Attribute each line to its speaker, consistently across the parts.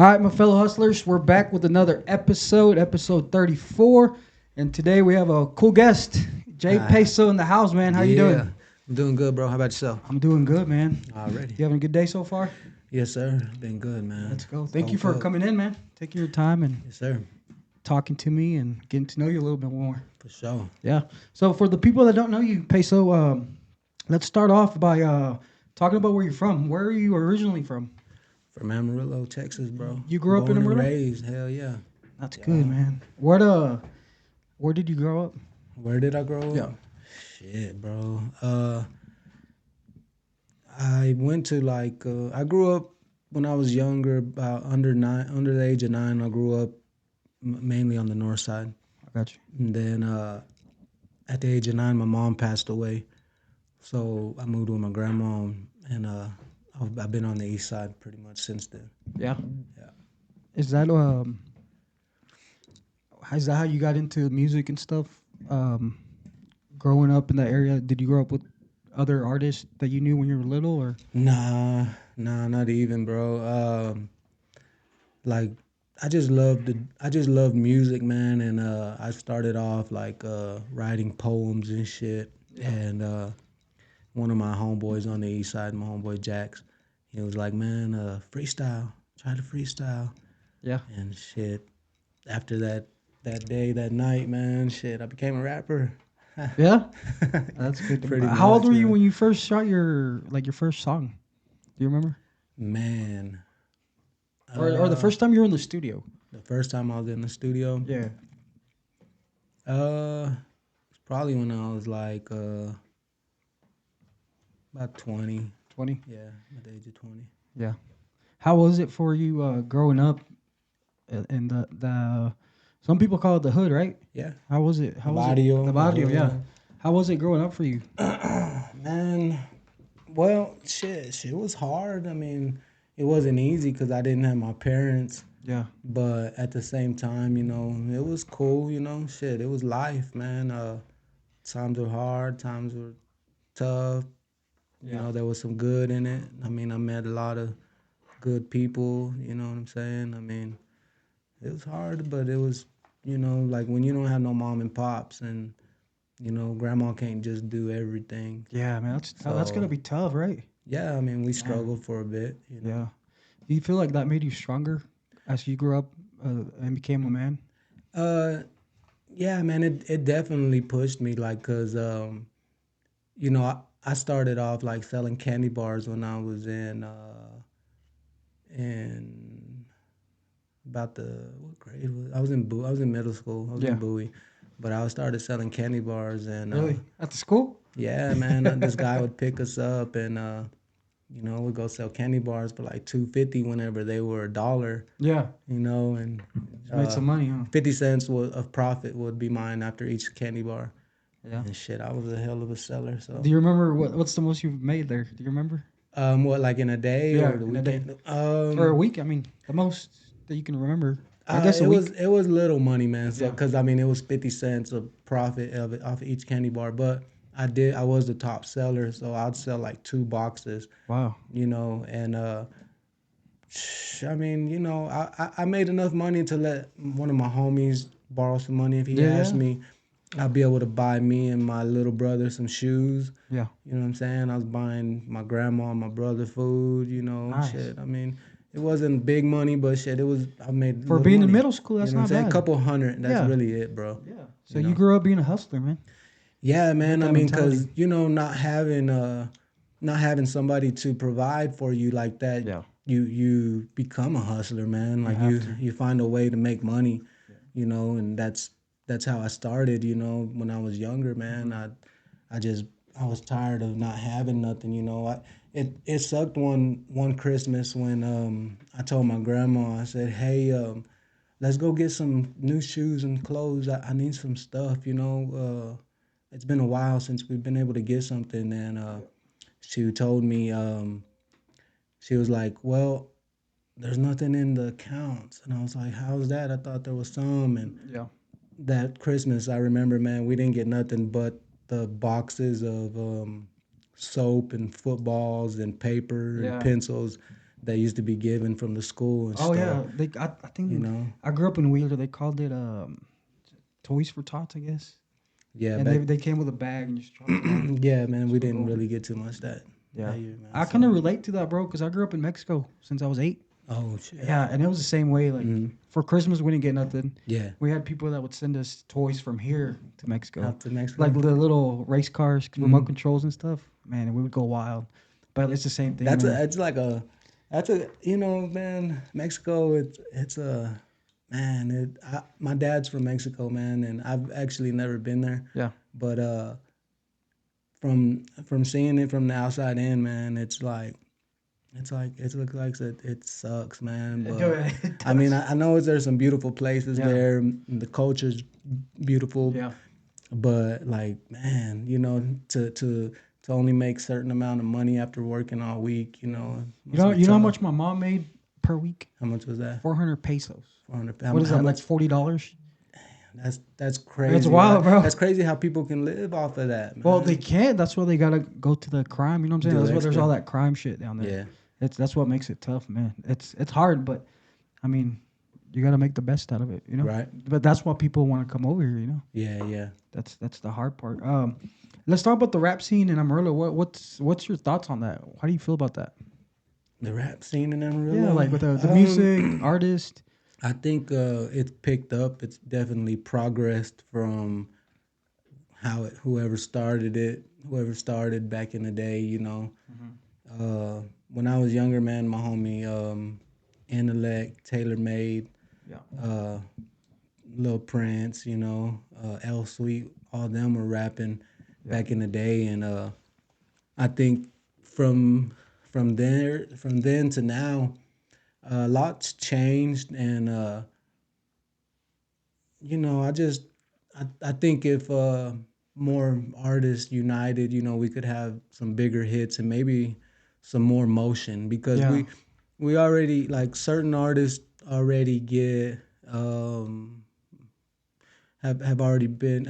Speaker 1: All right, my fellow hustlers, we're back with another episode, episode 34. And today we have a cool guest,
Speaker 2: Ah,
Speaker 1: Jpeso in the house, man. How you
Speaker 2: yeah,
Speaker 1: doing?
Speaker 2: I'm doing good, bro. How about yourself?
Speaker 1: I'm doing good, man.
Speaker 2: Already.
Speaker 1: You having a good day so far?
Speaker 2: Yes, sir. Been good,
Speaker 1: Let's
Speaker 2: man.
Speaker 1: go. Thank you
Speaker 2: Woke
Speaker 1: for
Speaker 2: up.
Speaker 1: coming in, man. Taking your time and
Speaker 2: Yes, sir.
Speaker 1: talking to me and getting to know you a little bit more.
Speaker 2: For sure.
Speaker 1: Yeah. So for the people that don't know you, Peso, let's start off by talking about where you're from. Where are you originally from?
Speaker 2: From Amarillo, Texas, bro.
Speaker 1: You grew up in
Speaker 2: Born and
Speaker 1: Amarillo?
Speaker 2: raised. Hell yeah.
Speaker 1: That's good,
Speaker 2: Yeah.
Speaker 1: man. Where did you grow up?
Speaker 2: Where did I grow up?
Speaker 1: Yeah.
Speaker 2: Shit, bro. I went to I grew up when I was younger, about under the age of 9. I grew up mainly on the north side.
Speaker 1: I got you.
Speaker 2: And then at the age of 9, my mom passed away. So I moved with my grandma, and I've been on the east side pretty much since then.
Speaker 1: Yeah.
Speaker 2: Yeah.
Speaker 1: Is that how you got into music and stuff? Um, Growing up in that area, did you grow up with other artists that you knew when you were little, or?
Speaker 2: Nah, not even, bro. Like I just loved music, man, and I started off writing poems and shit.
Speaker 1: Yeah.
Speaker 2: And one of my homeboys on the east side, my homeboy Jax, he was like, "Man, freestyle, try to freestyle."
Speaker 1: Yeah.
Speaker 2: And shit, after that day, that night, man, shit, I became a rapper.
Speaker 1: Yeah, that's good.
Speaker 2: Pretty
Speaker 1: How old
Speaker 2: much,
Speaker 1: were you
Speaker 2: man.
Speaker 1: when you first shot your first song? Do you remember?
Speaker 2: Man,
Speaker 1: Or the
Speaker 2: uh,
Speaker 1: first time you were in the studio?
Speaker 2: the first time I was in the studio,
Speaker 1: Yeah.
Speaker 2: it's probably when I was about 20.
Speaker 1: 20.
Speaker 2: Yeah, at the age of 20.
Speaker 1: Yeah. How was it for you growing up in the some people call it the hood, right?
Speaker 2: Yeah,
Speaker 1: How was it?
Speaker 2: the
Speaker 1: How was it? The
Speaker 2: barrio, the
Speaker 1: barrio, yeah.
Speaker 2: hood.
Speaker 1: How was it growing up for you?
Speaker 2: Man, well, shit was hard. I mean, it wasn't easy because I didn't have my parents.
Speaker 1: Yeah.
Speaker 2: But at the same time, it was cool, shit, it was life, man. Times were hard, times were tough.
Speaker 1: Yeah.
Speaker 2: There was some good in it. I mean, I met a lot of good people, you know what I'm saying? I mean, it was hard, but it was, like when you don't have no mom and pops and, grandma can't just do everything.
Speaker 1: Yeah, man, that's gonna
Speaker 2: So,
Speaker 1: be tough, right?
Speaker 2: yeah, I mean, we
Speaker 1: Yeah.
Speaker 2: struggled for a bit.
Speaker 1: Yeah. Do you feel like that made you stronger as you grew up and became a man?
Speaker 2: Uh, yeah, man, it definitely pushed me, like, cause I started off like selling candy bars when I was in about the what grade was I was in middle school. I was in
Speaker 1: Yeah.
Speaker 2: Bowie, but I started selling candy bars, and
Speaker 1: Really? At the school?
Speaker 2: yeah, man, this guy would pick us up, and we'd go sell candy bars for like 2.50 whenever they were $1.
Speaker 1: Yeah.
Speaker 2: And
Speaker 1: Just made
Speaker 2: uh,
Speaker 1: some money, huh?
Speaker 2: 50 cents of profit would be mine after each candy bar.
Speaker 1: Yeah.
Speaker 2: And shit, I was a hell of a seller.
Speaker 1: Do
Speaker 2: So,
Speaker 1: you remember what's the most you've made there? Do you remember?
Speaker 2: what, like in a day or
Speaker 1: Yeah,
Speaker 2: the
Speaker 1: in a day.
Speaker 2: weekend?
Speaker 1: Or a week? I mean, the most that you can remember. I guess a
Speaker 2: It was
Speaker 1: week.
Speaker 2: it was little money, man. So,
Speaker 1: Yeah.
Speaker 2: cause I mean, it was 50 cents of profit of it off of each candy bar. But I was the top seller, so I'd sell like 2 boxes,
Speaker 1: Wow.
Speaker 2: and I mean, I made enough money to let one of my homies borrow some money if he
Speaker 1: Yeah,
Speaker 2: asked
Speaker 1: yeah.
Speaker 2: me. I'd be able to buy me and my little brother some shoes.
Speaker 1: Yeah.
Speaker 2: You know what I'm saying? I was buying my grandma and my brother food,
Speaker 1: Nice.
Speaker 2: shit. I mean, it wasn't big money, but shit, I made
Speaker 1: For
Speaker 2: little
Speaker 1: being in
Speaker 2: money.
Speaker 1: middle school,
Speaker 2: You
Speaker 1: that's
Speaker 2: know what I'm
Speaker 1: not
Speaker 2: saying? A
Speaker 1: bad.
Speaker 2: couple hundred, that's
Speaker 1: Yeah.
Speaker 2: really it, bro.
Speaker 1: Yeah. So
Speaker 2: You
Speaker 1: you
Speaker 2: know?
Speaker 1: grew up being a hustler, man.
Speaker 2: Yeah,
Speaker 1: You had
Speaker 2: man. I
Speaker 1: that
Speaker 2: mean,
Speaker 1: mentality.
Speaker 2: cause not having somebody to provide for you like that,
Speaker 1: Yeah.
Speaker 2: you become a hustler, man.
Speaker 1: You
Speaker 2: Like
Speaker 1: have
Speaker 2: you
Speaker 1: to.
Speaker 2: you find a way to make money,
Speaker 1: Yeah.
Speaker 2: and that's how I started. When I was younger, man.
Speaker 1: Hmm.
Speaker 2: I was tired of not having nothing. It sucked one Christmas when I told my grandma. I said, "Hey, let's go get some new shoes and clothes. I need some stuff. It's been a while since we've been able to get something." And she told me, she was like, "Well, there's nothing in the accounts." And I was like, "How's that? I thought there was some." And
Speaker 1: Yeah.
Speaker 2: that Christmas, I remember, man, we didn't get nothing but the boxes of soap and footballs and paper and
Speaker 1: Yeah.
Speaker 2: pencils. that used to be given from the school and
Speaker 1: Oh
Speaker 2: stuff.
Speaker 1: yeah, I
Speaker 2: You
Speaker 1: think
Speaker 2: know,
Speaker 1: I grew up in Wheeler. They called it Toys for Tots, I guess.
Speaker 2: yeah,
Speaker 1: And
Speaker 2: back
Speaker 1: they came with a bag and you just dropped it off.
Speaker 2: yeah, man, we
Speaker 1: So
Speaker 2: didn't
Speaker 1: cool.
Speaker 2: really get too much that
Speaker 1: Yeah,
Speaker 2: year, man.
Speaker 1: I
Speaker 2: So
Speaker 1: kind of relate to that, bro, because I grew up in Mexico since I was 8.
Speaker 2: oh shit,
Speaker 1: Yeah, and it was the same way. Like
Speaker 2: mm,
Speaker 1: for Christmas, we didn't get nothing.
Speaker 2: yeah,
Speaker 1: We had people that would send us toys from here to Mexico,
Speaker 2: out to
Speaker 1: like
Speaker 2: Mexico.
Speaker 1: the little race cars, remote
Speaker 2: Mm.
Speaker 1: controls and stuff. Man, and we would go wild. But it's the same thing,
Speaker 2: That's
Speaker 1: man.
Speaker 2: a it's like a that's a you know man Mexico it's a man my dad's from Mexico, man, and I've actually never been there,
Speaker 1: Yeah,
Speaker 2: but from seeing it from the outside in, man, it's like it looks like it sucks, man. But
Speaker 1: it
Speaker 2: I mean,
Speaker 1: does.
Speaker 2: I know there's some beautiful places
Speaker 1: Yeah,
Speaker 2: there. And the culture's beautiful,
Speaker 1: yeah.
Speaker 2: but like, man, to only make certain amount of money after working all week, must be
Speaker 1: You know how
Speaker 2: tough.
Speaker 1: much my mom made per week?
Speaker 2: How much was that?
Speaker 1: 400 pesos.
Speaker 2: 400.
Speaker 1: What is
Speaker 2: How
Speaker 1: that? Like
Speaker 2: much?
Speaker 1: $40?
Speaker 2: That's
Speaker 1: It's
Speaker 2: crazy.
Speaker 1: wild, bro.
Speaker 2: That's crazy how people can live off of that,
Speaker 1: Well, they
Speaker 2: man.
Speaker 1: can't. That's why they gotta go to the crime. You know what I'm saying?
Speaker 2: Do
Speaker 1: That's why there's
Speaker 2: extra.
Speaker 1: all that crime shit down there.
Speaker 2: Yeah,
Speaker 1: That's what makes it tough, man. It's hard, but I mean, you gotta make the best out of it. You know.
Speaker 2: right.
Speaker 1: But that's why people want to come over here. You know.
Speaker 2: Yeah, yeah.
Speaker 1: That's the hard part. Let's talk about the rap scene in Amarillo. What's your thoughts on that? How do you feel about that?
Speaker 2: The rap scene in
Speaker 1: Yeah,
Speaker 2: Amarillo.
Speaker 1: like with the music artist.
Speaker 2: I think it's picked up. It's definitely progressed from whoever started back in the day. When I was younger, man, my homie Intellect, Taylor Made,
Speaker 1: Yeah.
Speaker 2: uh, Lil Prince, L Sweet, all them were rapping
Speaker 1: Yeah.
Speaker 2: back in the day, and I think from from then to now, a lot's changed, and I think if more artists united, we could have some bigger hits and maybe some more motion because
Speaker 1: Yeah.
Speaker 2: we already like certain artists already get um have already been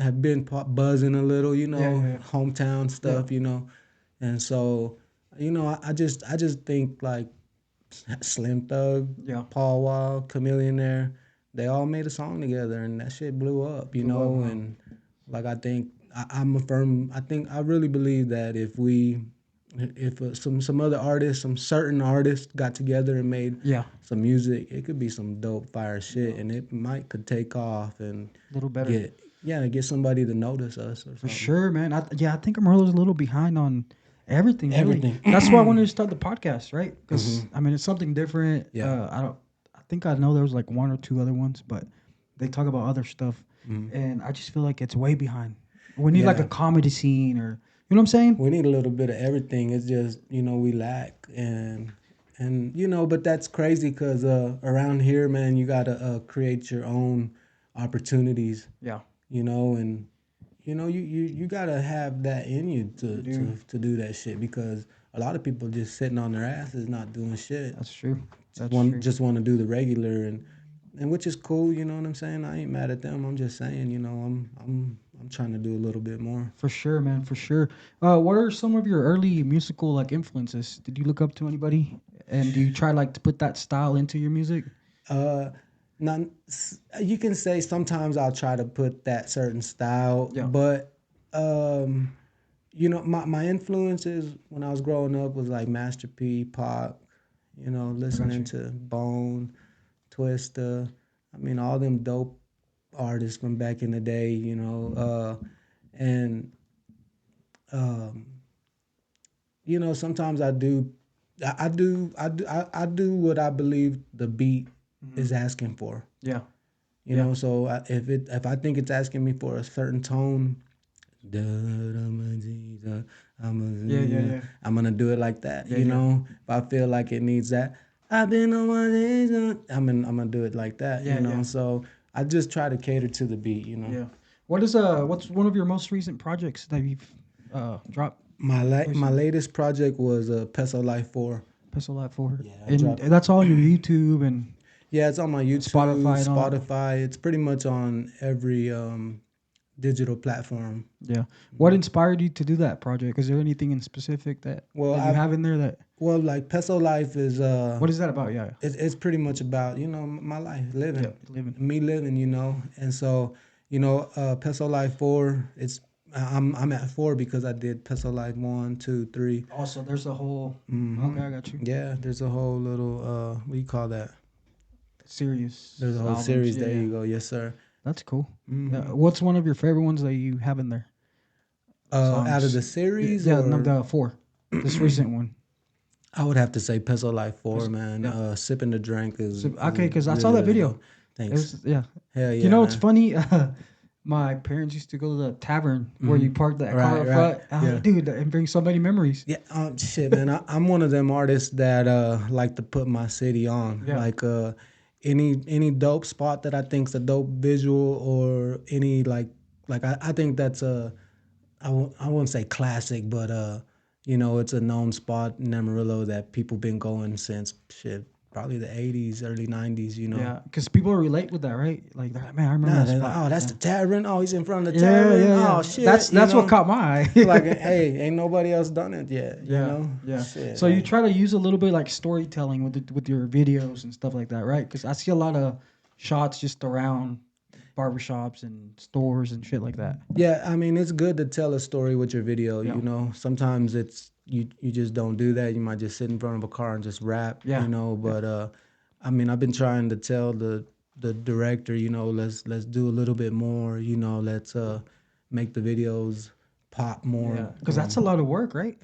Speaker 2: buzzing a little,
Speaker 1: Yeah. Yeah.
Speaker 2: hometown
Speaker 1: Yeah.
Speaker 2: stuff, and so I just think like Slim Thug,
Speaker 1: Yeah.
Speaker 2: Paul Wall, Chameleon there, they all made a song together and that shit blew up,
Speaker 1: Blew up, huh?
Speaker 2: and like I think I'm a firm. I think I really believe that if some other artists, some certain artists got together and made
Speaker 1: Yeah.
Speaker 2: some music, it could be some dope fire shit,
Speaker 1: Yeah.
Speaker 2: and it might could take off and
Speaker 1: A little better.
Speaker 2: get somebody to notice us or
Speaker 1: For
Speaker 2: something.
Speaker 1: sure, man. I think Amarillo's a little behind on everything, really.
Speaker 2: Everything.
Speaker 1: That's why I wanted to start the podcast, right? Because
Speaker 2: Hmm.
Speaker 1: I mean, it's something different.
Speaker 2: Yeah.
Speaker 1: I don't. I think I know there was like one or two other ones, but they talk about other stuff,
Speaker 2: Hmm.
Speaker 1: and I just feel like it's way behind. We need like a
Speaker 2: Yeah.
Speaker 1: comedy scene, or you know what I'm saying?
Speaker 2: We need a little bit of everything. It's just we lack and but that's crazy because around here, man, you gotta create your own opportunities,
Speaker 1: Yeah,
Speaker 2: and you gotta have that in you
Speaker 1: you
Speaker 2: to
Speaker 1: do.
Speaker 2: do that shit because a lot of people just sitting on their asses not doing shit.
Speaker 1: That's true.
Speaker 2: Just
Speaker 1: That's
Speaker 2: want
Speaker 1: true.
Speaker 2: just want to do the regular and which is cool. You know what I'm saying? I ain't mad at them. I'm just saying, I'm trying to do a little bit more.
Speaker 1: For sure, man. For sure. What are some of your early musical like influences? Did you look up to anybody, and do you try like to put that style into your music?
Speaker 2: Uh, not you can say sometimes I'll try to put that certain style,
Speaker 1: Yeah.
Speaker 2: but um, my influences when I was growing up was like Master P, Pac,
Speaker 1: I got
Speaker 2: listening
Speaker 1: you.
Speaker 2: to Bone, Twista. I mean, all them dope artists from back in the day, and um, sometimes I do what I believe the beat
Speaker 1: Hmm.
Speaker 2: is asking for.
Speaker 1: Yeah. Yeah.
Speaker 2: So if I think it's asking me for a certain tone,
Speaker 1: Yeah. Yeah. Yeah.
Speaker 2: I'm gonna do it like that.
Speaker 1: Yeah. Yeah.
Speaker 2: If I feel like it needs that, I've been on my days. I'm gonna do it like that.
Speaker 1: Yeah. Yeah.
Speaker 2: So I just try to cater to the beat.
Speaker 1: Yeah. What's one of your most recent projects that you've dropped
Speaker 2: My
Speaker 1: recently?
Speaker 2: latest project was Peso Life 4.
Speaker 1: Pistol Light 4.
Speaker 2: Yeah, I
Speaker 1: And
Speaker 2: dropped.
Speaker 1: that's all on your YouTube and
Speaker 2: Yeah, it's on my YouTube,
Speaker 1: Spotify and all that.
Speaker 2: Spotify. It's pretty much on every digital platform.
Speaker 1: Yeah. What inspired you to do that project? Is there anything in specific
Speaker 2: Well,
Speaker 1: that you
Speaker 2: I
Speaker 1: have in there that
Speaker 2: like Peso Life is
Speaker 1: what is that about? Yeah.
Speaker 2: it's pretty much about my life
Speaker 1: Yeah.
Speaker 2: living,
Speaker 1: Living.
Speaker 2: me living, and so Peso Life 4. I'm at 4 because I did Peso Life 1, 2, 3.
Speaker 1: Also, there's a whole.
Speaker 2: Mm-hmm.
Speaker 1: Okay, I got you.
Speaker 2: Yeah, there's a whole little what do you call that? There's a
Speaker 1: Serious
Speaker 2: whole
Speaker 1: albums.
Speaker 2: series.
Speaker 1: Yeah,
Speaker 2: There
Speaker 1: yeah.
Speaker 2: you go. Yes, sir.
Speaker 1: That's cool. Yeah.
Speaker 2: Mm-hmm.
Speaker 1: What's one of your favorite ones that you have in there?
Speaker 2: Out of
Speaker 1: Songs.
Speaker 2: the series,
Speaker 1: Yeah, no,
Speaker 2: or
Speaker 1: the four. This recent one.
Speaker 2: I would have to say Peso Life 4, man.
Speaker 1: Yeah.
Speaker 2: Sipping the drink
Speaker 1: So,
Speaker 2: is
Speaker 1: okay, because I saw
Speaker 2: really
Speaker 1: that
Speaker 2: really
Speaker 1: video.
Speaker 2: dope.
Speaker 1: It
Speaker 2: Thanks.
Speaker 1: was yeah.
Speaker 2: Hell
Speaker 1: You
Speaker 2: yeah,
Speaker 1: know what's
Speaker 2: man.
Speaker 1: funny? My parents used to go to the tavern where
Speaker 2: Mm-hmm.
Speaker 1: you park that car
Speaker 2: Right,
Speaker 1: up
Speaker 2: right.
Speaker 1: front.
Speaker 2: Yeah.
Speaker 1: Dude, and brings so many memories.
Speaker 2: Yeah, shit, man. I'm one of them artists that like to put my city on.
Speaker 1: Yeah.
Speaker 2: Like any dope spot that I think's a dope visual, or any I think that's I won't say classic, but it's a known spot in Amarillo that people been going since shit probably the 80s, early 90s.
Speaker 1: Yeah, because people relate with that, right? Like, they're like, man, I remember
Speaker 2: Nah,
Speaker 1: that
Speaker 2: they're like,
Speaker 1: spot.
Speaker 2: oh, that's
Speaker 1: Yeah,
Speaker 2: the tavern. Oh, he's in front of the
Speaker 1: yeah,
Speaker 2: tavern.
Speaker 1: yeah,
Speaker 2: Oh
Speaker 1: yeah.
Speaker 2: shit,
Speaker 1: That's what caught my eye.
Speaker 2: like, hey, ain't nobody else done it yet,
Speaker 1: Yeah, yeah.
Speaker 2: Shit,
Speaker 1: So you
Speaker 2: like,
Speaker 1: try to use a little bit like storytelling with your videos and stuff like that, right? Because I see a lot of shots just around barbershops and stores and shit like that.
Speaker 2: yeah, I mean, it's good to tell a story with your video.
Speaker 1: Yeah,
Speaker 2: Sometimes it's you just don't do that. You might just sit in front of a car and just rap.
Speaker 1: yeah, yeah,
Speaker 2: But I mean, I've been trying to tell the director, let's do a little bit more. Let's make the videos pop more.
Speaker 1: yeah. Because that's a lot of work, right?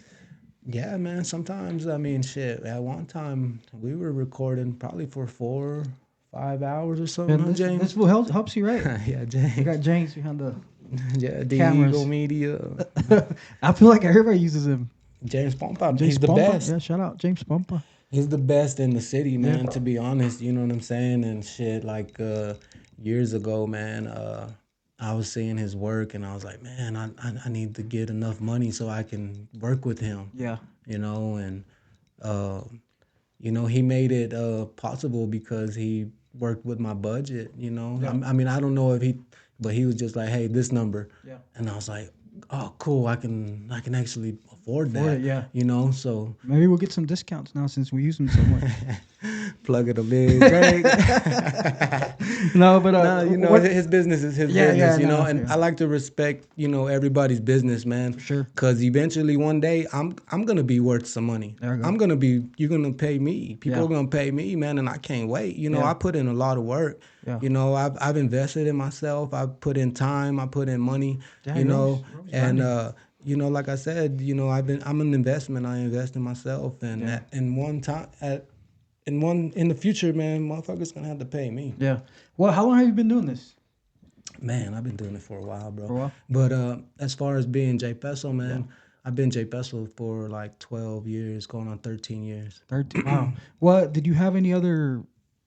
Speaker 2: Yeah, man. Sometimes, I mean, shit. At one time, we were recording probably for 4, 5 hours or something,
Speaker 1: And
Speaker 2: huh,
Speaker 1: this
Speaker 2: James?
Speaker 1: will helps you, right?
Speaker 2: Yeah,
Speaker 1: We got
Speaker 2: James.
Speaker 1: James behind the
Speaker 2: Yeah, the Eagle
Speaker 1: cameras.
Speaker 2: Media.
Speaker 1: I feel like everybody uses him.
Speaker 2: James Pompa,
Speaker 1: James
Speaker 2: he's the
Speaker 1: Pompa.
Speaker 2: best.
Speaker 1: Yeah, shout out James Pompa.
Speaker 2: He's the best in the city,
Speaker 1: Yeah,
Speaker 2: man. To be honest, you know what I'm saying, and shit. Like years ago, man, I was seeing his work, and I was like, man, I need to get enough money so I can work with him.
Speaker 1: yeah,
Speaker 2: And uh, he made it possible because he worked with my budget.
Speaker 1: yeah,
Speaker 2: I mean, I don't know if but he was just like, hey, this number,
Speaker 1: yeah.
Speaker 2: and I was like, oh, cool, I can actually afford
Speaker 1: For
Speaker 2: that.
Speaker 1: it, yeah.
Speaker 2: So
Speaker 1: Maybe we'll get some discounts now since we use them so much.
Speaker 2: plug it a bit, Drake.
Speaker 1: No, but
Speaker 2: No,
Speaker 1: what?
Speaker 2: his business is his
Speaker 1: Yeah,
Speaker 2: business,
Speaker 1: yeah, no,
Speaker 2: and
Speaker 1: yeah.
Speaker 2: I like to respect, everybody's business, man.
Speaker 1: For sure.
Speaker 2: Cause eventually one day I'm gonna be worth some money.
Speaker 1: There we go.
Speaker 2: You're gonna pay me. People
Speaker 1: Yeah.
Speaker 2: are gonna pay me, man, and I can't wait.
Speaker 1: Yeah.
Speaker 2: I put in a lot of work.
Speaker 1: Yeah.
Speaker 2: I've invested in myself. I've put in time. I put in money.
Speaker 1: Yeah, you're always
Speaker 2: And
Speaker 1: grinding.
Speaker 2: like I said, I'm an investment. I invest in myself, and
Speaker 1: Yeah.
Speaker 2: in the future, man, motherfuckers gonna have to pay me.
Speaker 1: Yeah. Well, how long have you been doing this?
Speaker 2: Man, I've been doing it for a while, bro.
Speaker 1: For a while?
Speaker 2: But as far as being Jpeso, man, I've been Jpeso for like 12 years, going on 13 years.
Speaker 1: 13. Wow. What did you have any other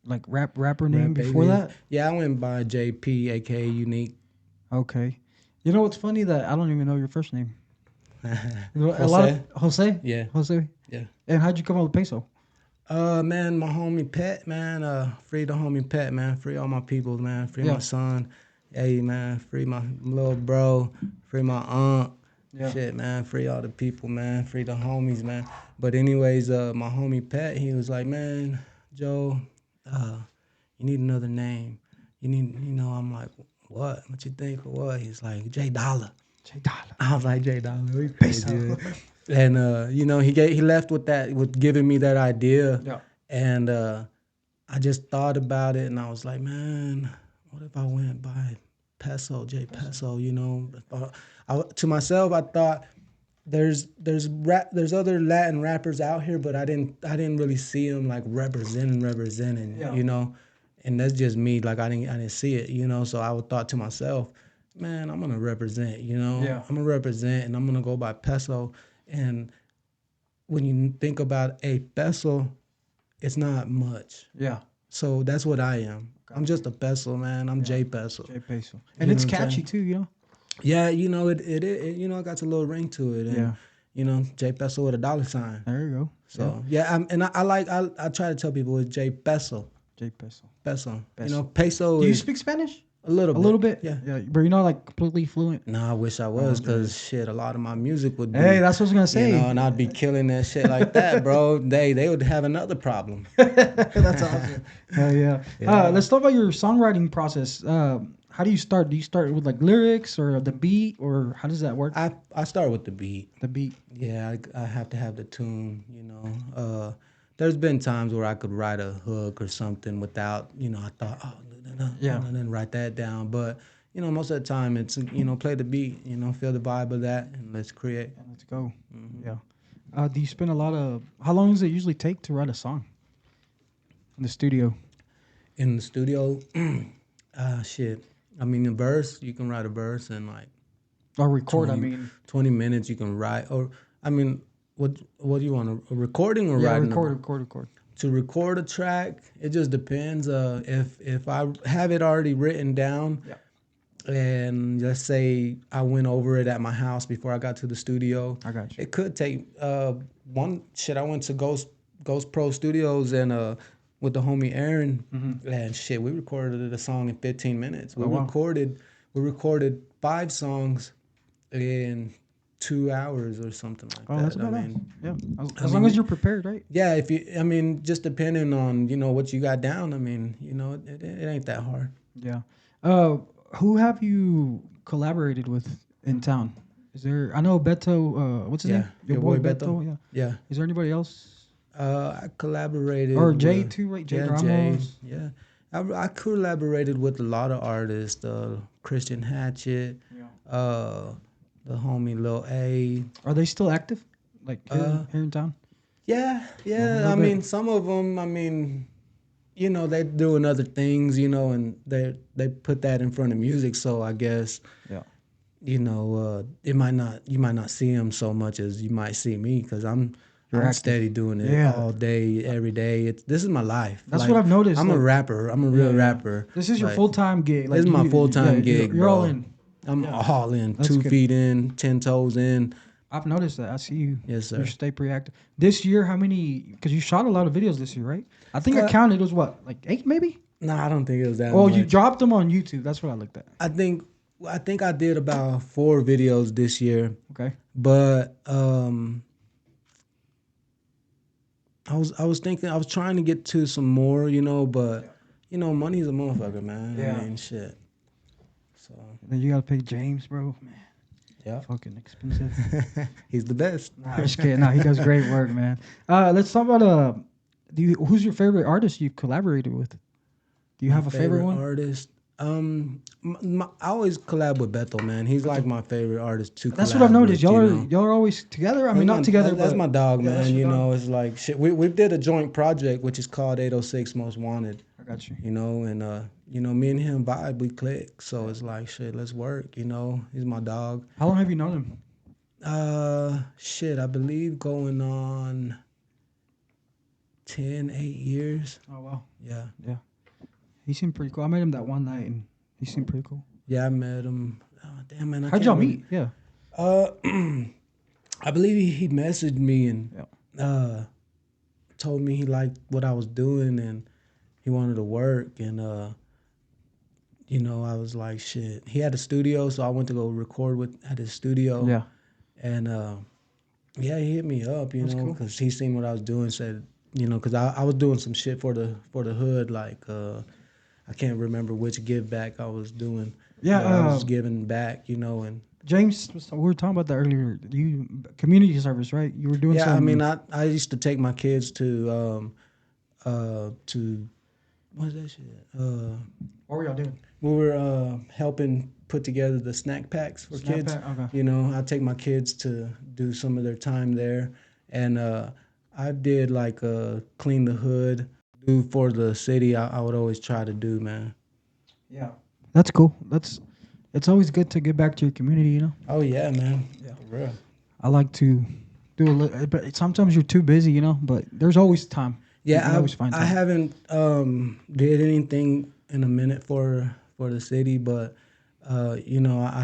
Speaker 1: like rapper name
Speaker 2: Rap
Speaker 1: before
Speaker 2: babies.
Speaker 1: that?
Speaker 2: Yeah, I went by JP, aka Unique.
Speaker 1: Okay. You know what's funny that I don't even know your first name. A lot
Speaker 2: Jose?
Speaker 1: of Jose.
Speaker 2: Yeah,
Speaker 1: Jose.
Speaker 2: yeah.
Speaker 1: And how'd you come up with peso?
Speaker 2: Man, my homie Pet, man, free the homie Pet, man. Free all my people, man. Free
Speaker 1: Yeah.
Speaker 2: my son. Hey, man, free my little bro. Free my aunt.
Speaker 1: Yeah.
Speaker 2: Shit, man. Free all the people, man. Free the homies, man. But anyways, my homie Pet, he was like, man, Joe, you need another name. You need, I'm like, what? What you think or what? He's like, J Dollar.
Speaker 1: J Dollar.
Speaker 2: I was like, J Dollar, we
Speaker 1: Peso.
Speaker 2: good. And he left with giving me that idea.
Speaker 1: Yeah.
Speaker 2: And I just thought about it, and I was like, man, what if I went by Peso, Jpeso? To myself, I thought there's other Latin rappers out here, but I didn't really see them like representing,
Speaker 1: Yeah.
Speaker 2: and that's just me. Like I didn't see it, So I thought to myself, man, I'm gonna represent,
Speaker 1: Yeah.
Speaker 2: I'm gonna represent, and I'm gonna go by Peso. And when you think about a peso, it's not much.
Speaker 1: Yeah.
Speaker 2: So that's what I am. I'm just a peso, man. I'm J Peso.
Speaker 1: J Peso. And
Speaker 2: You
Speaker 1: it's
Speaker 2: know what I'm
Speaker 1: catchy
Speaker 2: saying?
Speaker 1: too, you know?
Speaker 2: Yeah, it got a little ring to it. And, J Peso with a dollar sign.
Speaker 1: There you go.
Speaker 2: So I try to tell people it's J Peso.
Speaker 1: J Peso.
Speaker 2: Peso.
Speaker 1: Peso.
Speaker 2: Peso
Speaker 1: Do you
Speaker 2: is
Speaker 1: speak Spanish?
Speaker 2: A little
Speaker 1: A little
Speaker 2: bit,
Speaker 1: bit.
Speaker 2: yeah.
Speaker 1: Yeah, but you're not like completely fluent.
Speaker 2: No, I wish I
Speaker 1: Oh,
Speaker 2: was,
Speaker 1: okay.
Speaker 2: cause shit, a lot of my music would
Speaker 1: Hey,
Speaker 2: be,
Speaker 1: that's what I was gonna say.
Speaker 2: and I'd be killing that shit like that, bro. They would have another problem.
Speaker 1: That's awesome. Hell yeah.
Speaker 2: Yeah.
Speaker 1: Let's talk about your songwriting process. How do you start? Do you start with like lyrics or the beat, or how does that work?
Speaker 2: I start with the beat.
Speaker 1: The beat.
Speaker 2: Yeah, I have to have the tune, you know. There's been times where I could write a hook or something without, I thought, oh, no, no,
Speaker 1: Yeah.
Speaker 2: and then write that down. But, most of the time it's, play the beat, feel the vibe of that and let's create.
Speaker 1: Yeah, let's go.
Speaker 2: Hmm.
Speaker 1: Yeah. Do you spend a lot of? How long does it usually take to write a song in the studio?
Speaker 2: In the studio, shit. I mean, the verse, you can write a verse in like
Speaker 1: Or record? I
Speaker 2: 20
Speaker 1: mean,
Speaker 2: 20 minutes. You can write, or, I mean, what do you want, a recording or
Speaker 1: yeah,
Speaker 2: writing a
Speaker 1: record.
Speaker 2: to record a track? It just depends. If I have it already written down,
Speaker 1: Yeah,
Speaker 2: and let's say I went over it at my house before I got to the studio,
Speaker 1: I got you.
Speaker 2: it could take one shit. I went to Ghost Pro Studios and with the homie Aaron,
Speaker 1: Mm-hmm.
Speaker 2: and shit, we recorded a song in 15 minutes.
Speaker 1: Oh wow.
Speaker 2: We recorded 5 songs in 2 hours or something like
Speaker 1: Oh, that's
Speaker 2: that. I
Speaker 1: about that.
Speaker 2: mean,
Speaker 1: Yeah,
Speaker 2: I
Speaker 1: as long as
Speaker 2: mean,
Speaker 1: you're prepared, right?
Speaker 2: yeah, if you, I mean, just depending on, what you got down, I mean, it ain't that hard.
Speaker 1: Yeah. Uh, who have you collaborated with in town? Is there? I know Beto. What's his
Speaker 2: Yeah,
Speaker 1: name? Your
Speaker 2: your
Speaker 1: boy
Speaker 2: boy Beto.
Speaker 1: Beto. Yeah.
Speaker 2: Yeah.
Speaker 1: Is there anybody else?
Speaker 2: I collaborated
Speaker 1: Or Jay
Speaker 2: with,
Speaker 1: too, right? Jay
Speaker 2: yeah, Jay.
Speaker 1: Ramos.
Speaker 2: Yeah. I collaborated with a lot of artists, Christian Hatchet,
Speaker 1: Yeah.
Speaker 2: uh, the homie Lil A.
Speaker 1: Are they still active? Like
Speaker 2: Uh,
Speaker 1: here in town?
Speaker 2: yeah,
Speaker 1: A
Speaker 2: yeah.
Speaker 1: little
Speaker 2: I
Speaker 1: bit.
Speaker 2: mean, some of them, I mean, they're doing other things, and they put that in front of music. So I guess,
Speaker 1: Yeah.
Speaker 2: you might not see them so much as you might see me, because
Speaker 1: You're
Speaker 2: I'm
Speaker 1: active.
Speaker 2: steady doing it
Speaker 1: Yeah.
Speaker 2: all day, every day. This is my life.
Speaker 1: That's what
Speaker 2: Like,
Speaker 1: I've noticed.
Speaker 2: I'm a
Speaker 1: Like,
Speaker 2: rapper. I'm a
Speaker 1: yeah,
Speaker 2: real
Speaker 1: yeah.
Speaker 2: rapper.
Speaker 1: This is your
Speaker 2: Like,
Speaker 1: full time gig.
Speaker 2: this
Speaker 1: Like
Speaker 2: is my
Speaker 1: you,
Speaker 2: full
Speaker 1: yeah,
Speaker 2: time gig,
Speaker 1: you're all
Speaker 2: bro.
Speaker 1: in.
Speaker 2: I'm
Speaker 1: Yeah.
Speaker 2: all in,
Speaker 1: That's
Speaker 2: 2
Speaker 1: good.
Speaker 2: feet in, 10 toes in.
Speaker 1: I've noticed that. I see you.
Speaker 2: Yes,
Speaker 1: You
Speaker 2: sir.
Speaker 1: stay pretty active. This year, how many? Because you shot a lot of videos this year, right? I think I
Speaker 2: Uh,
Speaker 1: counted. It was what, like 8, maybe?
Speaker 2: nah, I don't think it was that
Speaker 1: Oh, you
Speaker 2: much.
Speaker 1: dropped them on YouTube. That's what I looked at.
Speaker 2: I think I did about 4 videos this year,
Speaker 1: Okay.
Speaker 2: but I was thinking, I was trying to get to some more, but money's a motherfucker, man. I
Speaker 1: Yeah.
Speaker 2: mean, shit. So
Speaker 1: Then you gotta pay James, bro. Man,
Speaker 2: yeah,
Speaker 1: fucking expensive.
Speaker 2: he's the best.
Speaker 1: Nah, I'm just kidding. No, he does great work, man. Let's talk about who's your favorite artist you've collaborated with? Do you
Speaker 2: My
Speaker 1: have a favorite
Speaker 2: favorite
Speaker 1: one?
Speaker 2: artist. I always collab with Bethel, man. He's like my favorite artist to
Speaker 1: That's what I've
Speaker 2: collab
Speaker 1: noticed.
Speaker 2: with.
Speaker 1: Y'all are always together. I mean, not together,
Speaker 2: That's
Speaker 1: but
Speaker 2: my dog,
Speaker 1: yeah, that's
Speaker 2: man.
Speaker 1: your dog.
Speaker 2: It's like shit. We did a joint project which is called 806 Most Wanted.
Speaker 1: I got you.
Speaker 2: And me and him vibe, we click. So it's like shit, let's work. He's my dog.
Speaker 1: How long have you known him?
Speaker 2: Shit, I believe going on 8 years.
Speaker 1: Oh wow.
Speaker 2: Yeah.
Speaker 1: Yeah. He seemed pretty cool. I met him that one night, and he seemed pretty cool.
Speaker 2: Yeah, I met him. Oh, damn, man.
Speaker 1: How'd y'all meet? Yeah.
Speaker 2: Uh, I believe he messaged me and
Speaker 1: Yeah.
Speaker 2: told me he liked what I was doing and he wanted to work. And, I was like, shit. He had a studio, so I went to go record at his studio.
Speaker 1: Yeah.
Speaker 2: And, yeah, he hit me up,
Speaker 1: That's cool.
Speaker 2: because he seen what I was doing, said, because I was doing some shit for the hood, like, I can't remember which give back I was doing.
Speaker 1: Yeah.
Speaker 2: But I was giving back, and
Speaker 1: James, we were talking about that earlier. You community service, right? You were doing
Speaker 2: yeah,
Speaker 1: some.
Speaker 2: I mean, I used to take my kids to what's that shit?
Speaker 1: What were y'all doing?
Speaker 2: We were helping put together the snack packs for
Speaker 1: Snap
Speaker 2: kids.
Speaker 1: pack? Okay.
Speaker 2: I take my kids to do some of their time there, and I did like clean the hood, do for the city. I would always try to do, man.
Speaker 1: Yeah. That's cool. It's always good to get back to your community, you know?
Speaker 2: Oh yeah, man.
Speaker 1: Yeah.
Speaker 2: For real.
Speaker 1: I like to do a little, but sometimes you're too busy, you know? But there's always time. You
Speaker 2: Yeah,
Speaker 1: can always find
Speaker 2: I
Speaker 1: time.
Speaker 2: haven't did anything in a minute for the city, but I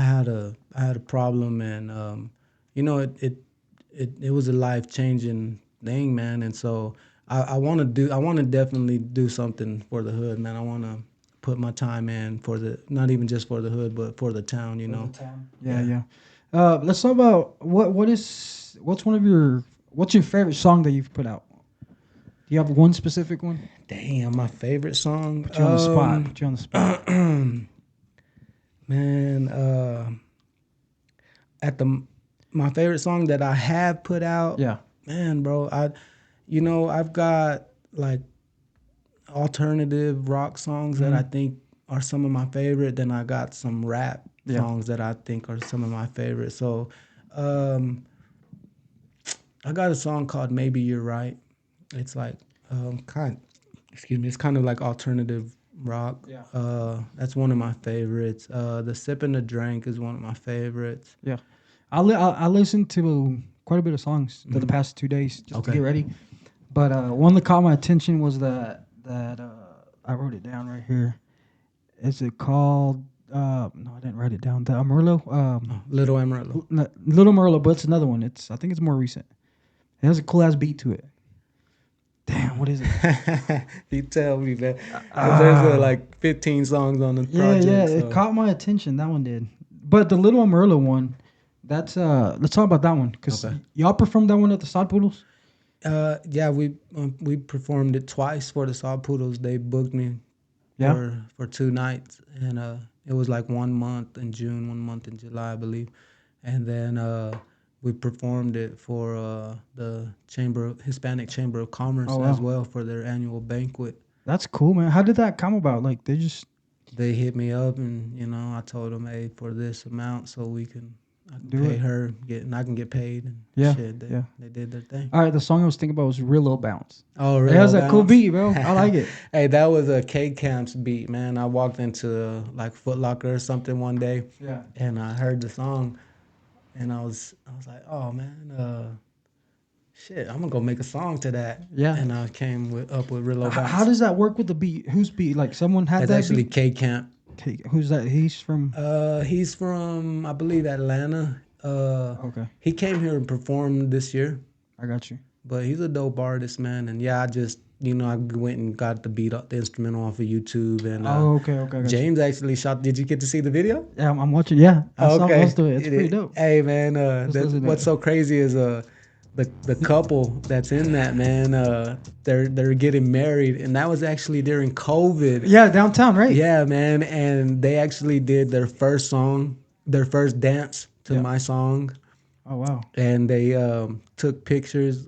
Speaker 2: had a problem, and it was a life changing thing, man. And so I want to definitely do something for the hood, man. I want to put my time in for the not even just for the hood, but for the town. You
Speaker 1: For the
Speaker 2: know.
Speaker 1: town. Yeah,
Speaker 2: Yeah.
Speaker 1: yeah. Let's talk about what's one of your what's your favorite song that you've put out? Do you have one specific one?
Speaker 2: Damn, my favorite song.
Speaker 1: Put you on the spot. Put you on the spot.
Speaker 2: Man, at the my favorite song that I have put out,
Speaker 1: Yeah.
Speaker 2: man, bro, I've got like alternative rock songs that I
Speaker 1: Mhm.
Speaker 2: think are some of my favorite. Then I got some rap
Speaker 1: Yeah.
Speaker 2: songs that I think are some of my favorite. So, um, I got a song called "Maybe You're Right." It's like excuse me, it's kind of like alternative rock.
Speaker 1: Yeah.
Speaker 2: That's one of my favorites. The Sip and the Drink is one of my favorites.
Speaker 1: Yeah. I listened to quite a bit of songs the past 2 days just to
Speaker 2: Okay.
Speaker 1: get ready. But one that caught my attention was that I wrote it down right here. Is it called? No, I didn't write it down. The Amarillo.
Speaker 2: Little Amarillo.
Speaker 1: Little Merlot, but it's another one. I think it's more recent. It has a cool ass beat to it. Damn, what is it?
Speaker 2: You tell me, man. Because there's
Speaker 1: Ah,
Speaker 2: like 15 songs on the
Speaker 1: yeah, yeah.
Speaker 2: project.
Speaker 1: It
Speaker 2: So
Speaker 1: caught my attention. That one did. But the Little Merlot one, that's let's talk about that one because
Speaker 2: okay.
Speaker 1: y'all performed that one at the Sod Poodles.
Speaker 2: Yeah, we performed it twice for the Saw Poodles. They booked me
Speaker 1: Yeah.
Speaker 2: for 2 nights, and it was like 1 month in June, 1 month in July, I believe, and then we performed it for the Hispanic Chamber of
Speaker 1: Oh
Speaker 2: Commerce as
Speaker 1: wow,
Speaker 2: well for their annual banquet.
Speaker 1: that's cool, man. How did that come about? Like they just
Speaker 2: They hit me up, and I told them, hey, for this amount, so I can
Speaker 1: do
Speaker 2: pay
Speaker 1: it.
Speaker 2: her, and I can get paid, and
Speaker 1: Yeah,
Speaker 2: shit. They
Speaker 1: yeah.
Speaker 2: they did their thing.
Speaker 1: All right, the song I was thinking about was "Real Low Bounce."
Speaker 2: Oh,
Speaker 1: It
Speaker 2: real
Speaker 1: has
Speaker 2: low
Speaker 1: a cool
Speaker 2: bounce.
Speaker 1: beat, bro. I like it.
Speaker 2: Hey, that was a K Camps beat, man. I walked into like Foot Locker or something one day,
Speaker 1: Yeah,
Speaker 2: and I heard the song, and I was like, oh man, shit, I'm gonna go make a song to that.
Speaker 1: yeah.
Speaker 2: And I came up with real low
Speaker 1: How
Speaker 2: bounce.
Speaker 1: does that work with the beat? Whose beat? Like someone had
Speaker 2: That's
Speaker 1: that
Speaker 2: actually
Speaker 1: beat.
Speaker 2: K Camp.
Speaker 1: Okay, who's that? He's from.
Speaker 2: He's from I believe Atlanta.
Speaker 1: Okay,
Speaker 2: He came here and performed this year.
Speaker 1: I got you.
Speaker 2: But he's a dope artist, man. And yeah, I just I went and got the beat, the instrumental off of YouTube, and
Speaker 1: Oh, okay, okay, I got you.
Speaker 2: James actually shot. Did you get to see the video?
Speaker 1: Yeah, I'm watching. Yeah, I saw most
Speaker 2: Okay.
Speaker 1: of it. It's pretty dope.
Speaker 2: Hey man,
Speaker 1: Just listen to
Speaker 2: what's
Speaker 1: it.
Speaker 2: so crazy is the couple that's in that, man, they're getting married, and that was actually during COVID.
Speaker 1: Yeah, downtown, right?
Speaker 2: Yeah, man, and they actually did their first song, their first dance to
Speaker 1: Yeah.
Speaker 2: my song,
Speaker 1: Oh wow.
Speaker 2: and they took pictures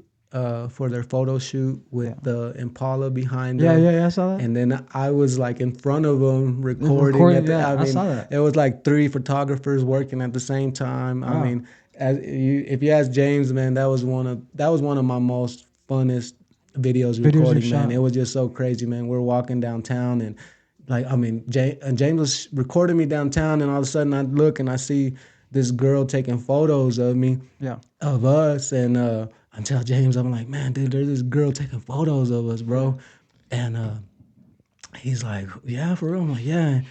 Speaker 2: for their photo shoot with
Speaker 1: Yeah.
Speaker 2: the Impala behind
Speaker 1: Yeah,
Speaker 2: them.
Speaker 1: yeah, yeah. I saw that.
Speaker 2: And then I was like in front of them
Speaker 1: Just
Speaker 2: recording.
Speaker 1: recording. Yeah, I saw that.
Speaker 2: It was like three photographers working at the same time. I
Speaker 1: Wow.
Speaker 2: mean, if you ask James, man, that was one of my most funnest videos
Speaker 1: Videos you
Speaker 2: recording, man.
Speaker 1: shot.
Speaker 2: It was just so crazy, man. We're walking downtown, and like I mean, James was recording me downtown, and all of a sudden I look and I see this girl taking photos of me,
Speaker 1: Yeah.
Speaker 2: of us, and I tell James, I'm like, man, dude, there's this girl taking photos of us,
Speaker 1: Yeah.
Speaker 2: bro, and he's like, yeah, for real. I'm like, yeah.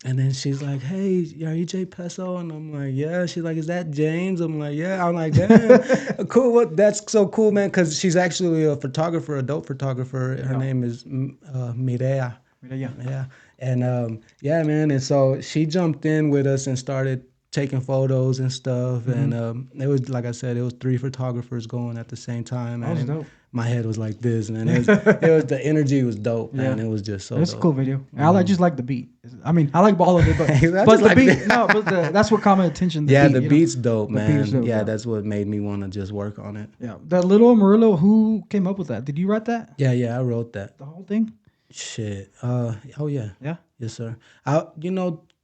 Speaker 2: And then she's like, hey, are you Jpeso? And I'm like, yeah. She's like, is that James? I'm like, yeah. I'm like, damn, cool. What? That's so cool, man. Because she's actually a photographer, a dope photographer. Her
Speaker 1: Yeah.
Speaker 2: name is Mireya.
Speaker 1: Yeah.
Speaker 2: Yeah. And yeah, man. And so she jumped in with us and started taking photos and stuff.
Speaker 1: Mm-hmm.
Speaker 2: And it was, like I said, it was three photographers going at the same time.
Speaker 1: That
Speaker 2: Man.
Speaker 1: was
Speaker 2: And
Speaker 1: dope.
Speaker 2: my head was like this, man. It was the energy was dope,
Speaker 1: Yeah.
Speaker 2: man. It was just so
Speaker 1: It's a
Speaker 2: dope.
Speaker 1: cool video. Just like the beat. I mean, I like all of it, but
Speaker 2: I
Speaker 1: but
Speaker 2: just
Speaker 1: the
Speaker 2: like
Speaker 1: beat.
Speaker 2: the-
Speaker 1: No, but that's what caught my attention. The
Speaker 2: Yeah,
Speaker 1: beat.
Speaker 2: the beat's dope,
Speaker 1: The beat is
Speaker 2: man.
Speaker 1: dope.
Speaker 2: Yeah,
Speaker 1: Yeah.
Speaker 2: that's what made me want to just work on it.
Speaker 1: Yeah. That little Amarillo. Who came up with that? Did you write that?
Speaker 2: Yeah, I wrote that.
Speaker 1: The whole thing.
Speaker 2: Shit. Oh yeah.
Speaker 1: Yeah.
Speaker 2: Yes, sir.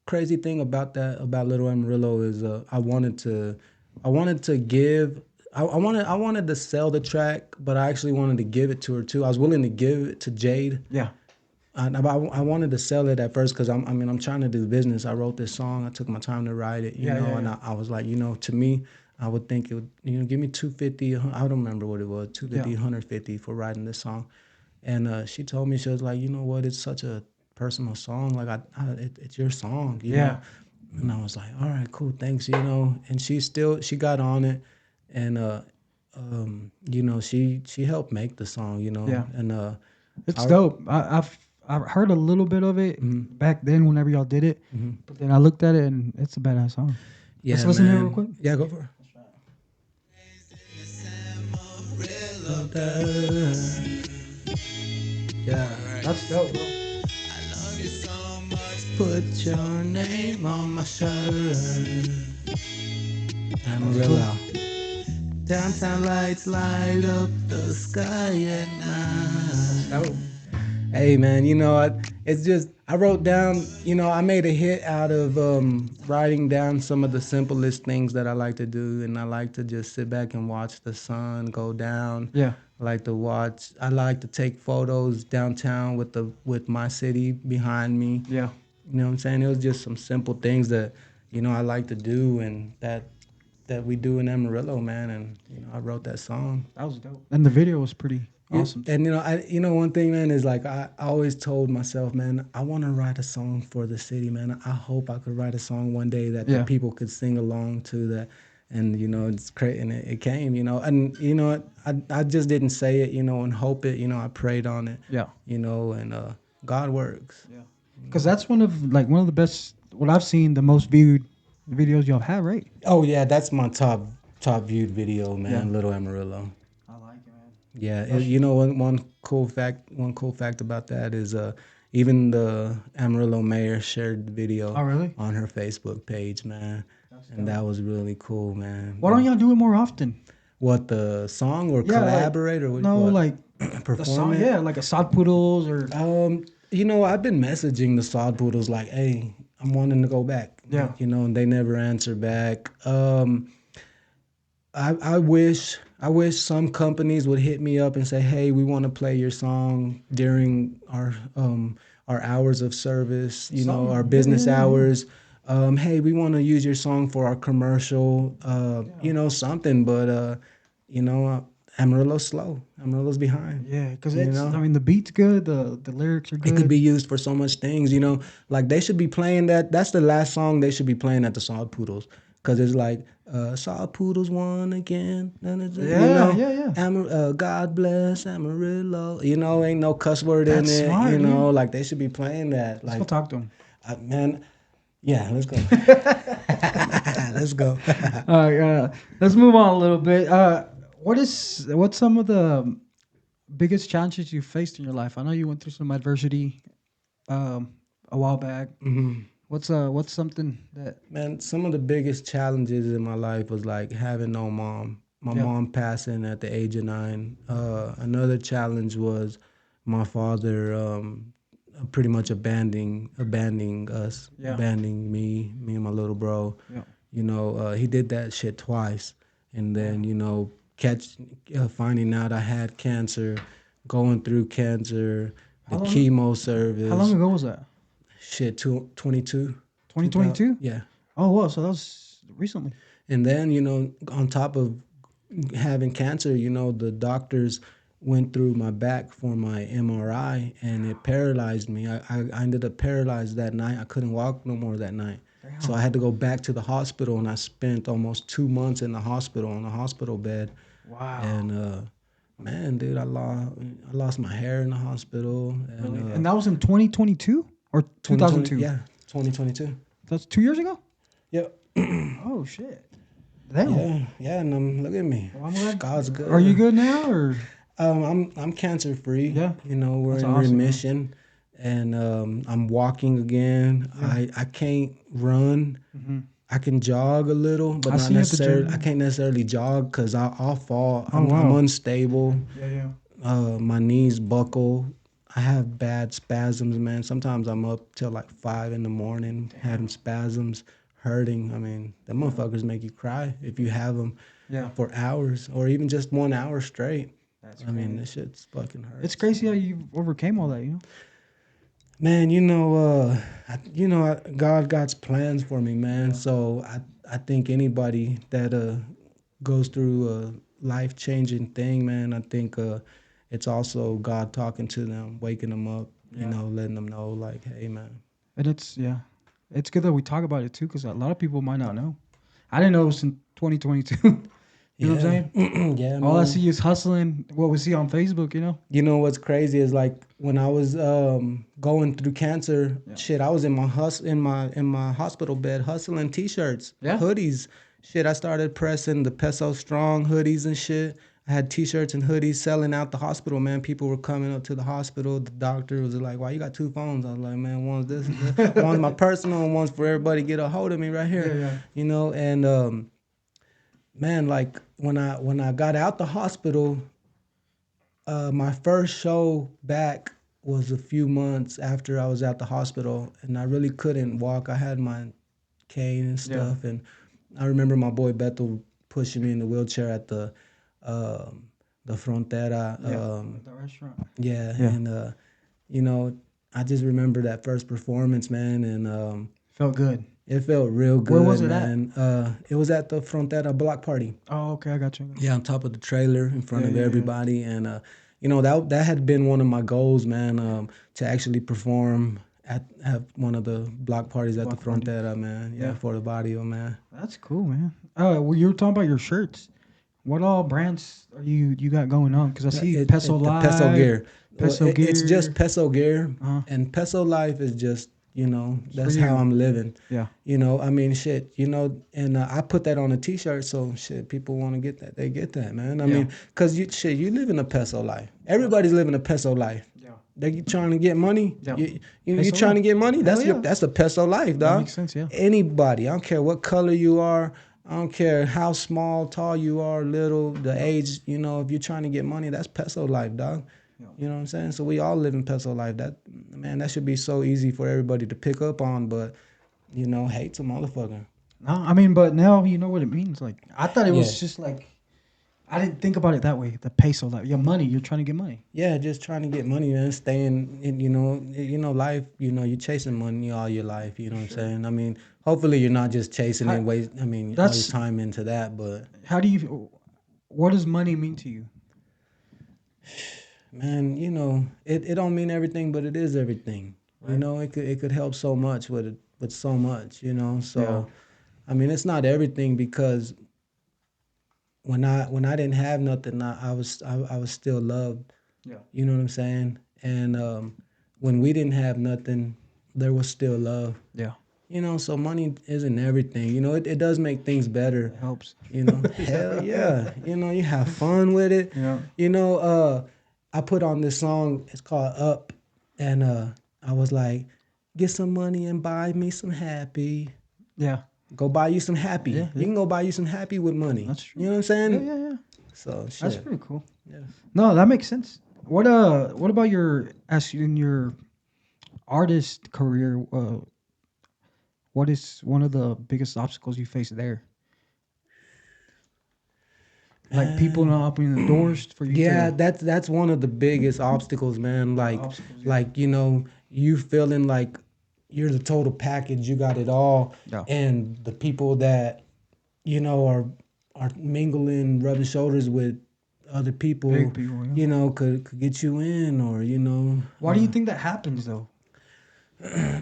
Speaker 2: Crazy thing about that about Little Amarillo is I wanted to give I wanted to sell the track, but I actually wanted to give it to her too. I was willing to give it to Jade.
Speaker 1: Yeah.
Speaker 2: I wanted to sell it at first because I'm trying to do business. I wrote this song. I took my time to write it, and I was like, to me, I would think it would, give me 250. I don't remember what it was, 250,
Speaker 1: Yeah.
Speaker 2: 150 for writing this song. And she told me, she was like, you know what, it's such a personal song. Like it's your song, you
Speaker 1: Yeah.
Speaker 2: know. And I was like, all right, cool, thanks, And she got on it, and she helped make the song,
Speaker 1: Yeah.
Speaker 2: And
Speaker 1: It's
Speaker 2: I-
Speaker 1: dope. I heard a little bit of it
Speaker 2: Hmm.
Speaker 1: back then whenever y'all did it,
Speaker 2: Hmm.
Speaker 1: but then I looked at it and it's a badass song. Let's
Speaker 2: Yeah,
Speaker 1: listen to it real
Speaker 2: man.
Speaker 1: quick.
Speaker 2: Yeah, go for it. Yeah.
Speaker 1: That's dope, bro.
Speaker 2: Love you so much. Put your name on my shirt.
Speaker 1: Cool.
Speaker 2: Amarillo. Downtown lights light up the sky at
Speaker 1: That's
Speaker 2: night.
Speaker 1: dope.
Speaker 2: Hey man, you know what? It's just I wrote down. You know, I made a hit out of writing down some of the simplest things that I like to do, and I like to just sit back and watch the sun go down.
Speaker 1: Yeah.
Speaker 2: I like to watch. I like to take photos downtown with my city behind me.
Speaker 1: Yeah.
Speaker 2: You know what I'm saying? It was just some simple things that I like to do, and that we do in Amarillo, man. And I wrote that song.
Speaker 1: That was dope. And the video was pretty awesome too.
Speaker 2: And one thing, man, is like I always told myself, man, I want to write a song for the city, man. I hope I could write a song one day that the
Speaker 1: Yeah.
Speaker 2: people could sing along to that. And it's crazy, and it came, and I just didn't say it, and hope it, I prayed on it,
Speaker 1: Yeah.
Speaker 2: and God works.
Speaker 1: Yeah. Because that's one of the best. What I've seen, the most viewed videos y'all have, right?
Speaker 2: Oh yeah, that's my top viewed video,
Speaker 1: Yeah.
Speaker 2: man. Little Amarillo.
Speaker 1: I like it, man.
Speaker 2: Yeah,
Speaker 1: That's-
Speaker 2: one cool fact about that is even the Amarillo mayor shared the video
Speaker 1: Oh, really?
Speaker 2: on her Facebook page, man, and that was really cool, man.
Speaker 1: Why don't y'all do it more often?
Speaker 2: What, the song or
Speaker 1: Yeah, like,
Speaker 2: collaborate or what?
Speaker 1: no,
Speaker 2: what?
Speaker 1: like the
Speaker 2: Perform
Speaker 1: song.
Speaker 2: it?
Speaker 1: Yeah, like a Sod Poodles or
Speaker 2: I've been messaging the Sod Poodles like, hey, I'm wanting to go back.
Speaker 1: Yeah.
Speaker 2: And they never answer back. I wish some companies would hit me up and say, "Hey, we want to play your song during our hours of service,
Speaker 1: Something.
Speaker 2: our
Speaker 1: Yeah,
Speaker 2: business
Speaker 1: yeah, yeah, yeah.
Speaker 2: hours. Hey, we want to use your song for our commercial, something." But Amarillo's slow. Amarillo's behind.
Speaker 1: Yeah, because
Speaker 2: You
Speaker 1: it's.
Speaker 2: know,
Speaker 1: I mean, the beat's good. The lyrics are
Speaker 2: it could
Speaker 1: good.
Speaker 2: be used for so much things. Like they should be playing that. That's the last song they should be playing at the Sod Poodles, because it's like Sod Poodles won again.
Speaker 1: Yeah, yeah, yeah.
Speaker 2: God bless Amarillo. Ain't no cuss word in
Speaker 1: That's
Speaker 2: it.
Speaker 1: smart, dude.
Speaker 2: Like they should be playing that.
Speaker 1: Let's go
Speaker 2: Like,
Speaker 1: talk to him.
Speaker 2: man, yeah, let's go. Let's go.
Speaker 1: All right, let's move on a little bit. What's some of the biggest challenges you faced in your life? I know you went through some adversity um, a while back.
Speaker 2: Mhm.
Speaker 1: What's something that
Speaker 2: Man, some of the biggest challenges in my life was like having no mom. My
Speaker 1: yeah
Speaker 2: mom passing at the age of 9. Another challenge was my father pretty much abandoning us,
Speaker 1: yeah
Speaker 2: abandoning me and my little bro.
Speaker 1: yeah
Speaker 2: He did that shit twice, and
Speaker 1: yeah
Speaker 2: then catch finding out I had cancer, going through cancer, the
Speaker 1: how long
Speaker 2: chemo
Speaker 1: how long
Speaker 2: service,
Speaker 1: ago was that?
Speaker 2: shit, 22,
Speaker 1: 2022.
Speaker 2: yeah.
Speaker 1: Oh wow, so that was recently.
Speaker 2: And then, on top of having cancer, the doctors went through my back for my MRI, and it paralyzed me. I ended up paralyzed that night. I couldn't walk no more that night. So I
Speaker 1: Damn.
Speaker 2: had to go back to the hospital, and I spent almost 2 months in the hospital on a hospital bed.
Speaker 1: Wow.
Speaker 2: And man, dude, I lost my hair in the hospital.
Speaker 1: Really?
Speaker 2: And
Speaker 1: And that was in 2022 or
Speaker 2: 2020,
Speaker 1: 2002?
Speaker 2: yeah, 2022.
Speaker 1: That's 2 years ago.
Speaker 2: Yep.
Speaker 1: Oh shit. Damn.
Speaker 2: Yeah, and look at me.
Speaker 1: Well, I'm glad.
Speaker 2: God's good.
Speaker 1: Are you good now or?
Speaker 2: I'm cancer free.
Speaker 1: Yeah.
Speaker 2: We're
Speaker 1: That's
Speaker 2: in
Speaker 1: awesome, man.
Speaker 2: remission, and I'm walking again.
Speaker 1: Yeah.
Speaker 2: I can't run.
Speaker 1: Hmm.
Speaker 2: I can jog a little, but
Speaker 1: I
Speaker 2: not
Speaker 1: see you at the
Speaker 2: necessarily.
Speaker 1: gym.
Speaker 2: I can't necessarily jog because I'll fall.
Speaker 1: Oh
Speaker 2: I'm
Speaker 1: wow.
Speaker 2: unstable.
Speaker 1: Yeah, yeah.
Speaker 2: My knees buckle. I have bad spasms, man. Sometimes I'm up till like 5 in the morning having spasms, hurting. I mean, the motherfuckers make you cry if you have them
Speaker 1: Yeah.
Speaker 2: for hours or even just 1 hour straight.
Speaker 1: That's
Speaker 2: I mean,
Speaker 1: crazy.
Speaker 2: this shit's fucking hurts.
Speaker 1: It's crazy how you overcame all that, you know?
Speaker 2: Man, God God's plans for me, man. So I think anybody that goes through a life changing thing, man, I think it's also God talking to them, waking them up,
Speaker 1: Yeah.
Speaker 2: letting them know, like, hey, man.
Speaker 1: And it's good that we talk about it too, because a lot of people might not know. I didn't know it was in 2022. You know what I'm
Speaker 2: Yeah,
Speaker 1: saying?
Speaker 2: yeah,
Speaker 1: All I
Speaker 2: man.
Speaker 1: see is hustling. What we see on Facebook, you know?
Speaker 2: You know what's crazy is like when I was going through cancer,
Speaker 1: Yeah.
Speaker 2: shit, I was in my in my hospital bed hustling t-shirts,
Speaker 1: Yeah.
Speaker 2: hoodies. Shit, I started pressing the Peso Strong hoodies and shit. I had t-shirts and hoodies selling out the hospital, man. People were coming up to the hospital. The doctor was like, "Why you got two phones?" I was like, "Man, one's this, one's my personal, and one's for everybody to get a hold of me right
Speaker 1: Yeah,
Speaker 2: here."
Speaker 1: yeah.
Speaker 2: You know, and man, like when I got out the hospital, my first show back was a few months after I was at the hospital, and I really couldn't walk. I had my cane and
Speaker 1: Yeah.
Speaker 2: stuff, and I remember my boy Beto pushing me in the wheelchair at um, the Frontera.
Speaker 1: Yeah. The restaurant.
Speaker 2: Yeah,
Speaker 1: Yeah.
Speaker 2: and you know, I just remember that first performance, man, and
Speaker 1: Felt good.
Speaker 2: it felt real
Speaker 1: Where
Speaker 2: good,
Speaker 1: was it at?
Speaker 2: man. It was at the Frontera block party.
Speaker 1: Oh, okay. I got you. I got you.
Speaker 2: Yeah, on top of the trailer in front
Speaker 1: Yeah,
Speaker 2: of
Speaker 1: yeah, yeah.
Speaker 2: everybody, and you know that had been one of my goals, man, to actually perform at one of the block parties at the
Speaker 1: Block party.
Speaker 2: Frontera, man. Yeah,
Speaker 1: Yeah.
Speaker 2: for the barrio, man.
Speaker 1: That's cool, man. Well, you were talking about your shirts. What all brands are you got going on? Because I see Peso
Speaker 2: The peso
Speaker 1: Live,
Speaker 2: gear. Well,
Speaker 1: Peso
Speaker 2: it's just
Speaker 1: Gear.
Speaker 2: peso gear,
Speaker 1: Uh,
Speaker 2: and peso life is just
Speaker 1: it's for
Speaker 2: that's how
Speaker 1: you.
Speaker 2: I'm living.
Speaker 1: Yeah.
Speaker 2: I mean, shit, and I put that on a T-shirt, so shit, people want to get that, they get that, man. I
Speaker 1: Yeah.
Speaker 2: mean, cause you live in a peso life. Everybody's living a peso life.
Speaker 1: Yeah.
Speaker 2: They trying to get money.
Speaker 1: Yeah.
Speaker 2: You
Speaker 1: Peso
Speaker 2: trying
Speaker 1: Live.
Speaker 2: to get money.
Speaker 1: Hell yeah.
Speaker 2: That's the peso life,
Speaker 1: That
Speaker 2: dog.
Speaker 1: makes sense. Yeah.
Speaker 2: Anybody, I don't care what color you are. I don't care how small, tall you are, little, the
Speaker 1: Yeah.
Speaker 2: age. If you're trying to get money, that's peso life, dog.
Speaker 1: Yeah.
Speaker 2: You know what I'm saying? So we all live in peso life. That man, that should be so easy for everybody to pick up on, but hate's a motherfucker.
Speaker 1: No, I mean, but now you know what it means. Like, I thought it
Speaker 2: Yeah.
Speaker 1: was just like I didn't think about it that way. The peso, like your money. You're trying to get money.
Speaker 2: Yeah, just trying to get money, man. Staying in, life. You're chasing money all your life. You know
Speaker 1: For
Speaker 2: what I'm
Speaker 1: sure.
Speaker 2: saying? I mean, hopefully you're not just chasing it.
Speaker 1: How,
Speaker 2: Waste. I mean, all your
Speaker 1: that's
Speaker 2: time into that. But
Speaker 1: how do you? What does money mean to you?
Speaker 2: man, it don't mean everything, but it is everything.
Speaker 1: Right.
Speaker 2: It could help so much with so much.
Speaker 1: Yeah.
Speaker 2: So I mean, it's not everything because when I didn't have nothing, I was still loved.
Speaker 1: Yeah.
Speaker 2: You know what I'm saying? And when we didn't have nothing, there was still love.
Speaker 1: Yeah.
Speaker 2: So money isn't everything. It does make things better.
Speaker 1: It helps.
Speaker 2: Hell yeah. You have fun with it.
Speaker 1: Yeah.
Speaker 2: I put on this song, it's called Up, and I was like, get some money and buy me some happy.
Speaker 1: Yeah.
Speaker 2: Go buy you some happy.
Speaker 1: Yeah.
Speaker 2: You
Speaker 1: Yeah.
Speaker 2: can go buy you some happy with money.
Speaker 1: That's true.
Speaker 2: You know what I'm
Speaker 1: Yeah.
Speaker 2: saying?
Speaker 1: Yeah. Yeah.
Speaker 2: So
Speaker 1: That's
Speaker 2: shit.
Speaker 1: pretty cool.
Speaker 2: Yeah.
Speaker 1: No, that makes sense. What about your as in your artist career? What is one of the biggest obstacles you face there? Like people not opening the doors for you
Speaker 2: Yeah,
Speaker 1: to
Speaker 2: that's one of the biggest obstacles, man.
Speaker 1: obstacles. Yeah.
Speaker 2: You feeling like you're the total package, you got it all,
Speaker 1: Yeah.
Speaker 2: and the people that are mingling, rubbing shoulders with other people,
Speaker 1: Big people. Yeah.
Speaker 2: could get you in, or
Speaker 1: Why do you think that happens though?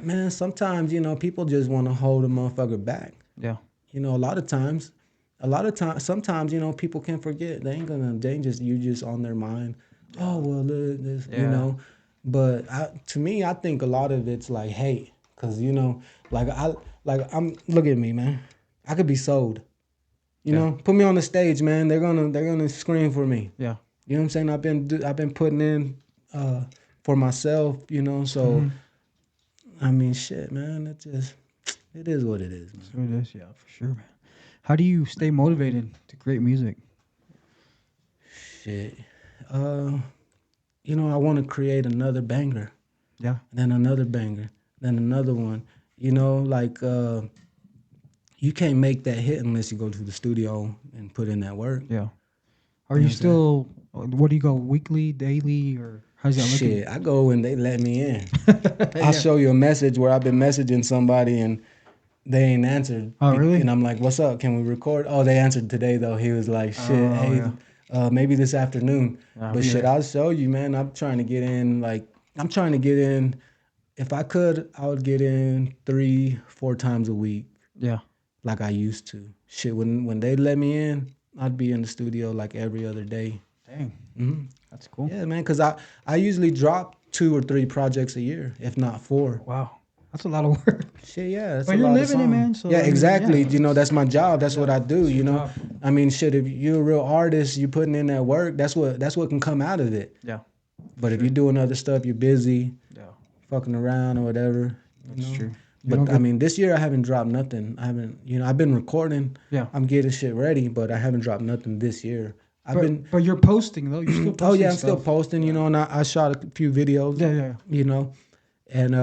Speaker 2: man, sometimes people just want to hold a motherfucker back.
Speaker 1: Yeah.
Speaker 2: A lot of times, sometimes people can forget. They ain't just you just on their mind. Oh well, this
Speaker 1: Yeah.
Speaker 2: But to me, I think a lot of it's like hate, cause I'm look at me, man. I could be sold.
Speaker 1: Yeah.
Speaker 2: Put me on the stage, man. They're gonna scream for me.
Speaker 1: Yeah.
Speaker 2: You know what I'm saying? I've been putting in for myself. So
Speaker 1: Mm-hmm.
Speaker 2: I mean, shit, man. It is what it is, man.
Speaker 1: So it is. Yeah, for sure, man. How do you stay motivated to create music?
Speaker 2: Shit. Uh, I want to create another banger,
Speaker 1: Yeah.
Speaker 2: then another banger, then another one. Like you can't make that hit unless you go to the studio and put in that work.
Speaker 1: Yeah. Are
Speaker 2: You know
Speaker 1: you
Speaker 2: what I'm saying?
Speaker 1: still? What do you go weekly, daily, or how's that looking?
Speaker 2: Shit, I go when they let me in. I'll
Speaker 1: Yeah.
Speaker 2: show you a message where I've been messaging somebody and they ain't answered.
Speaker 1: Oh really?
Speaker 2: And I'm like, what's up? Can we record? Oh, they answered today though. He was like, shit,
Speaker 1: Oh
Speaker 2: hey,
Speaker 1: yeah.
Speaker 2: maybe this afternoon.
Speaker 1: I'll
Speaker 2: But
Speaker 1: be
Speaker 2: shit,
Speaker 1: there.
Speaker 2: I'll show you, man. I'm trying to get in. If I could, I would get in 3, 4 times a week
Speaker 1: Yeah.
Speaker 2: like I used to. Shit, when they let me in, I'd be in the studio like every other day.
Speaker 1: Dang,
Speaker 2: Hmm.
Speaker 1: that's cool.
Speaker 2: Yeah, man, because I usually drop 2 or 3 projects a year, if not four.
Speaker 1: Wow, that's a lot of work.
Speaker 2: Shit, yeah, that's
Speaker 1: But
Speaker 2: a
Speaker 1: you're
Speaker 2: lot of
Speaker 1: living it,
Speaker 2: songs.
Speaker 1: man. So
Speaker 2: Yeah,
Speaker 1: I mean, yeah,
Speaker 2: exactly. You know,
Speaker 1: it's
Speaker 2: that's my job. That's what
Speaker 1: yeah,
Speaker 2: I do.
Speaker 1: it's
Speaker 2: You
Speaker 1: your
Speaker 2: know,
Speaker 1: job.
Speaker 2: I mean, shit. If you're a real artist, you putting in that work. That's what can come out of it.
Speaker 1: Yeah, for
Speaker 2: But if you're
Speaker 1: sure.
Speaker 2: doing other stuff, you're busy,
Speaker 1: Yeah,
Speaker 2: fucking around or whatever. You
Speaker 1: that's
Speaker 2: know.
Speaker 1: true. You don't
Speaker 2: But I
Speaker 1: get
Speaker 2: mean, this year I haven't dropped nothing. I haven't. You know, I've been recording.
Speaker 1: yeah.
Speaker 2: I'm getting shit ready, but I haven't dropped nothing this year. I've been.
Speaker 1: But you're posting though. You're still
Speaker 2: Oh yeah,
Speaker 1: posting
Speaker 2: I'm still
Speaker 1: stuff.
Speaker 2: posting. You
Speaker 1: Yeah.
Speaker 2: know, and I shot a few videos.
Speaker 1: Yeah, yeah,
Speaker 2: You know, and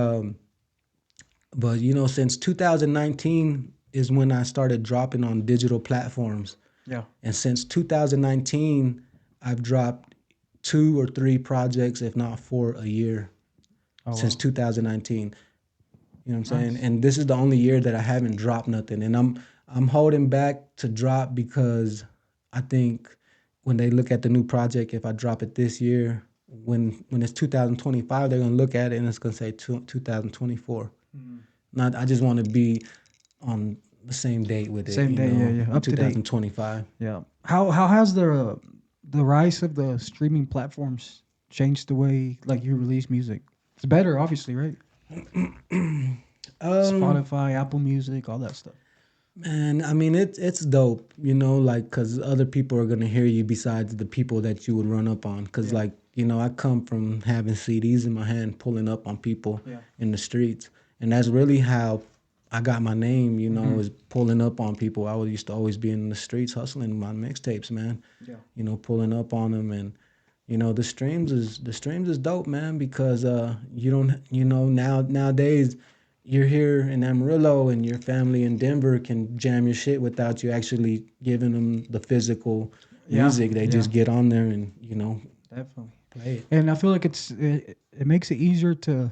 Speaker 2: but you know, since 2019 is when I started dropping on digital platforms.
Speaker 1: yeah.
Speaker 2: And since 2019, I've dropped 2 or 3 projects, if not four, a year
Speaker 1: Oh
Speaker 2: since
Speaker 1: wow,
Speaker 2: 2019. You know what I'm saying?
Speaker 1: nice.
Speaker 2: And this is the only year that I haven't dropped nothing. And I'm holding back to drop because I think when they look at the new project, if I drop it this year, when it's 2025, they're gonna look at it and it's gonna say 2024.
Speaker 1: Mm.
Speaker 2: Not I just want to be on the same date with it,
Speaker 1: Same day. Yeah, yeah. Up to date.
Speaker 2: 2025.
Speaker 1: Yeah. How has the rise of the streaming platforms changed the way like you release music? It's better, obviously, right?
Speaker 2: Um,
Speaker 1: Spotify, Apple Music, all that stuff.
Speaker 2: Man, I mean it's dope, you know, like cuz other people are going to hear you besides the people that you would run up on cuz
Speaker 1: Yeah.
Speaker 2: like, you know, I come from having CDs in my hand pulling up on people
Speaker 1: Yeah.
Speaker 2: in the streets, and that's really how I got my name, you know,
Speaker 1: Hmm.
Speaker 2: is pulling up on people. I used to always be in the streets hustling my mixtapes, man.
Speaker 1: Yeah.
Speaker 2: You know, pulling up on them. And you know, the streams is dope, man, because you don't, you know, nowadays you're here in Amarillo and your family in Denver can jam your shit without you actually giving them the physical
Speaker 1: Yeah.
Speaker 2: music. They
Speaker 1: Yeah.
Speaker 2: just get on there and, you know,
Speaker 1: Definitely.
Speaker 2: play it.
Speaker 1: And I feel like it makes it easier to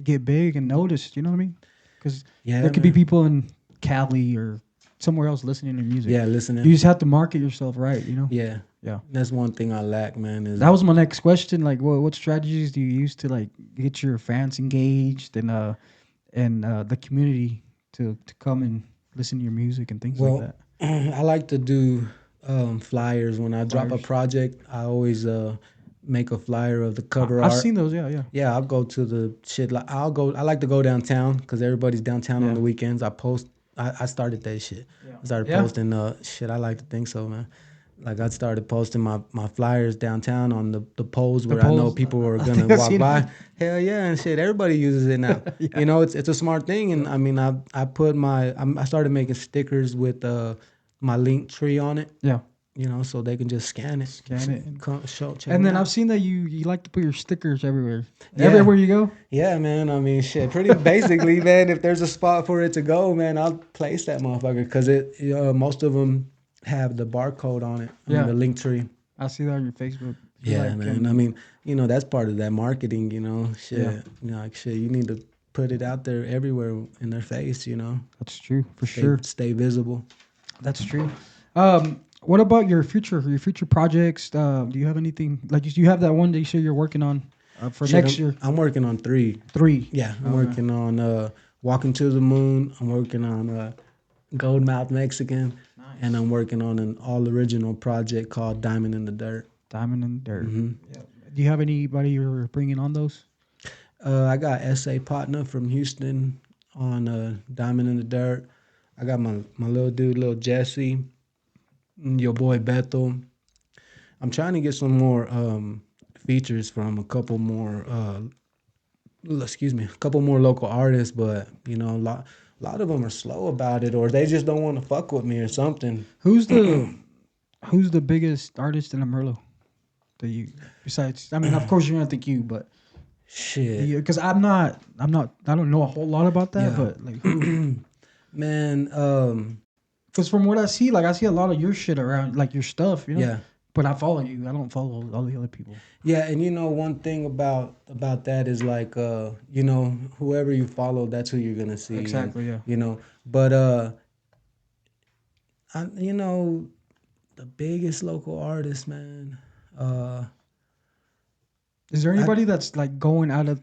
Speaker 1: get big and noticed. You know what I mean? Because there
Speaker 2: Yeah,
Speaker 1: could be
Speaker 2: man.
Speaker 1: people in Cali or somewhere else listening to music.
Speaker 2: Yeah,
Speaker 1: You
Speaker 2: listening.
Speaker 1: just have to market yourself right. You know?
Speaker 2: Yeah.
Speaker 1: Yeah.
Speaker 2: That's one thing I lack, man, is
Speaker 1: That was my next question. Like, what strategies do you use to like get your fans engaged and the community to come and listen to your music and things like
Speaker 2: well,
Speaker 1: that?
Speaker 2: I like to do flyers when I drop a
Speaker 1: Flyers.
Speaker 2: project. I always make a flyer of the cover
Speaker 1: I've
Speaker 2: art.
Speaker 1: seen those. Yeah, yeah,
Speaker 2: Yeah, I'll go to the shit. Like I'll go. I like to go downtown because everybody's downtown on
Speaker 1: yeah,
Speaker 2: the weekends. I post. I started that shit.
Speaker 1: yeah,
Speaker 2: I started
Speaker 1: yeah.
Speaker 2: posting shit. I like to think so, man. Like I started posting my flyers downtown on the poles
Speaker 1: The
Speaker 2: where I know
Speaker 1: polls.
Speaker 2: people were
Speaker 1: I
Speaker 2: gonna
Speaker 1: think I've
Speaker 2: walk
Speaker 1: seen
Speaker 2: by.
Speaker 1: that.
Speaker 2: Hell yeah, and shit. Everybody uses it now.
Speaker 1: Yeah,
Speaker 2: You know, it's a smart thing. And
Speaker 1: yeah,
Speaker 2: I mean, I put I started making stickers with my link tree on it.
Speaker 1: yeah.
Speaker 2: You know, so they can just scan it,
Speaker 1: Scan it,
Speaker 2: come show, check
Speaker 1: and
Speaker 2: me
Speaker 1: then
Speaker 2: out.
Speaker 1: I've seen that you like to put your stickers everywhere.
Speaker 2: Yeah,
Speaker 1: Everywhere you go.
Speaker 2: yeah, man. I mean, shit. Pretty basically, man. If there's a spot for it to go, man, I'll place that motherfucker because most of them have the barcode on it. I mean,
Speaker 1: Yeah,
Speaker 2: the link tree.
Speaker 1: I see that on your Facebook. You
Speaker 2: Yeah,
Speaker 1: like
Speaker 2: man. I mean, you know, that's part of that marketing. You know,
Speaker 1: yeah,
Speaker 2: shit. You know, like shit. You need to put it out there everywhere in their face. You know,
Speaker 1: that's true for
Speaker 2: stay
Speaker 1: sure.
Speaker 2: stay visible.
Speaker 1: That's true. What about your future projects? Do you have anything like you have that one that you say you're working on for
Speaker 2: Shit,
Speaker 1: next
Speaker 2: I'm
Speaker 1: year?
Speaker 2: I'm working on 3.
Speaker 1: Three.
Speaker 2: Yeah, I'm
Speaker 1: Okay.
Speaker 2: working on Walking to the Moon. I'm working on Gold Mouth Mexican, and
Speaker 1: Nice.
Speaker 2: I'm working on an all original project called Diamond in the Dirt.
Speaker 1: Diamond and Dirt.
Speaker 2: Hmm.
Speaker 1: Yeah. Do you have anybody you're bringing on those?
Speaker 2: I got S.A. Partner from Houston on Diamond in the Dirt. I got my little dude, little Jesse, your boy Bethel. I'm trying to get some more features from a couple more, excuse me, a couple more local artists, but you know, a lot of them are slow about it, or they just don't want to fuck with me or something.
Speaker 1: Who's the Who's the biggest artist in Amarillo that you besides? I mean, of course you're gonna think you, but
Speaker 2: Shit,
Speaker 1: because I don't know a whole lot about that,
Speaker 2: yeah,
Speaker 1: but like who?
Speaker 2: man,
Speaker 1: Because from what I see, like I see a lot of your shit around, like your stuff, you know.
Speaker 2: yeah.
Speaker 1: But I follow you. I don't follow all the other people.
Speaker 2: Yeah, and you know one thing about that is like you know whoever you follow, that's who you're gonna see, and
Speaker 1: Exactly. Yeah.
Speaker 2: you know, but you know the biggest local artist, man. Uh,
Speaker 1: Is there
Speaker 2: I
Speaker 1: anybody that's like going out of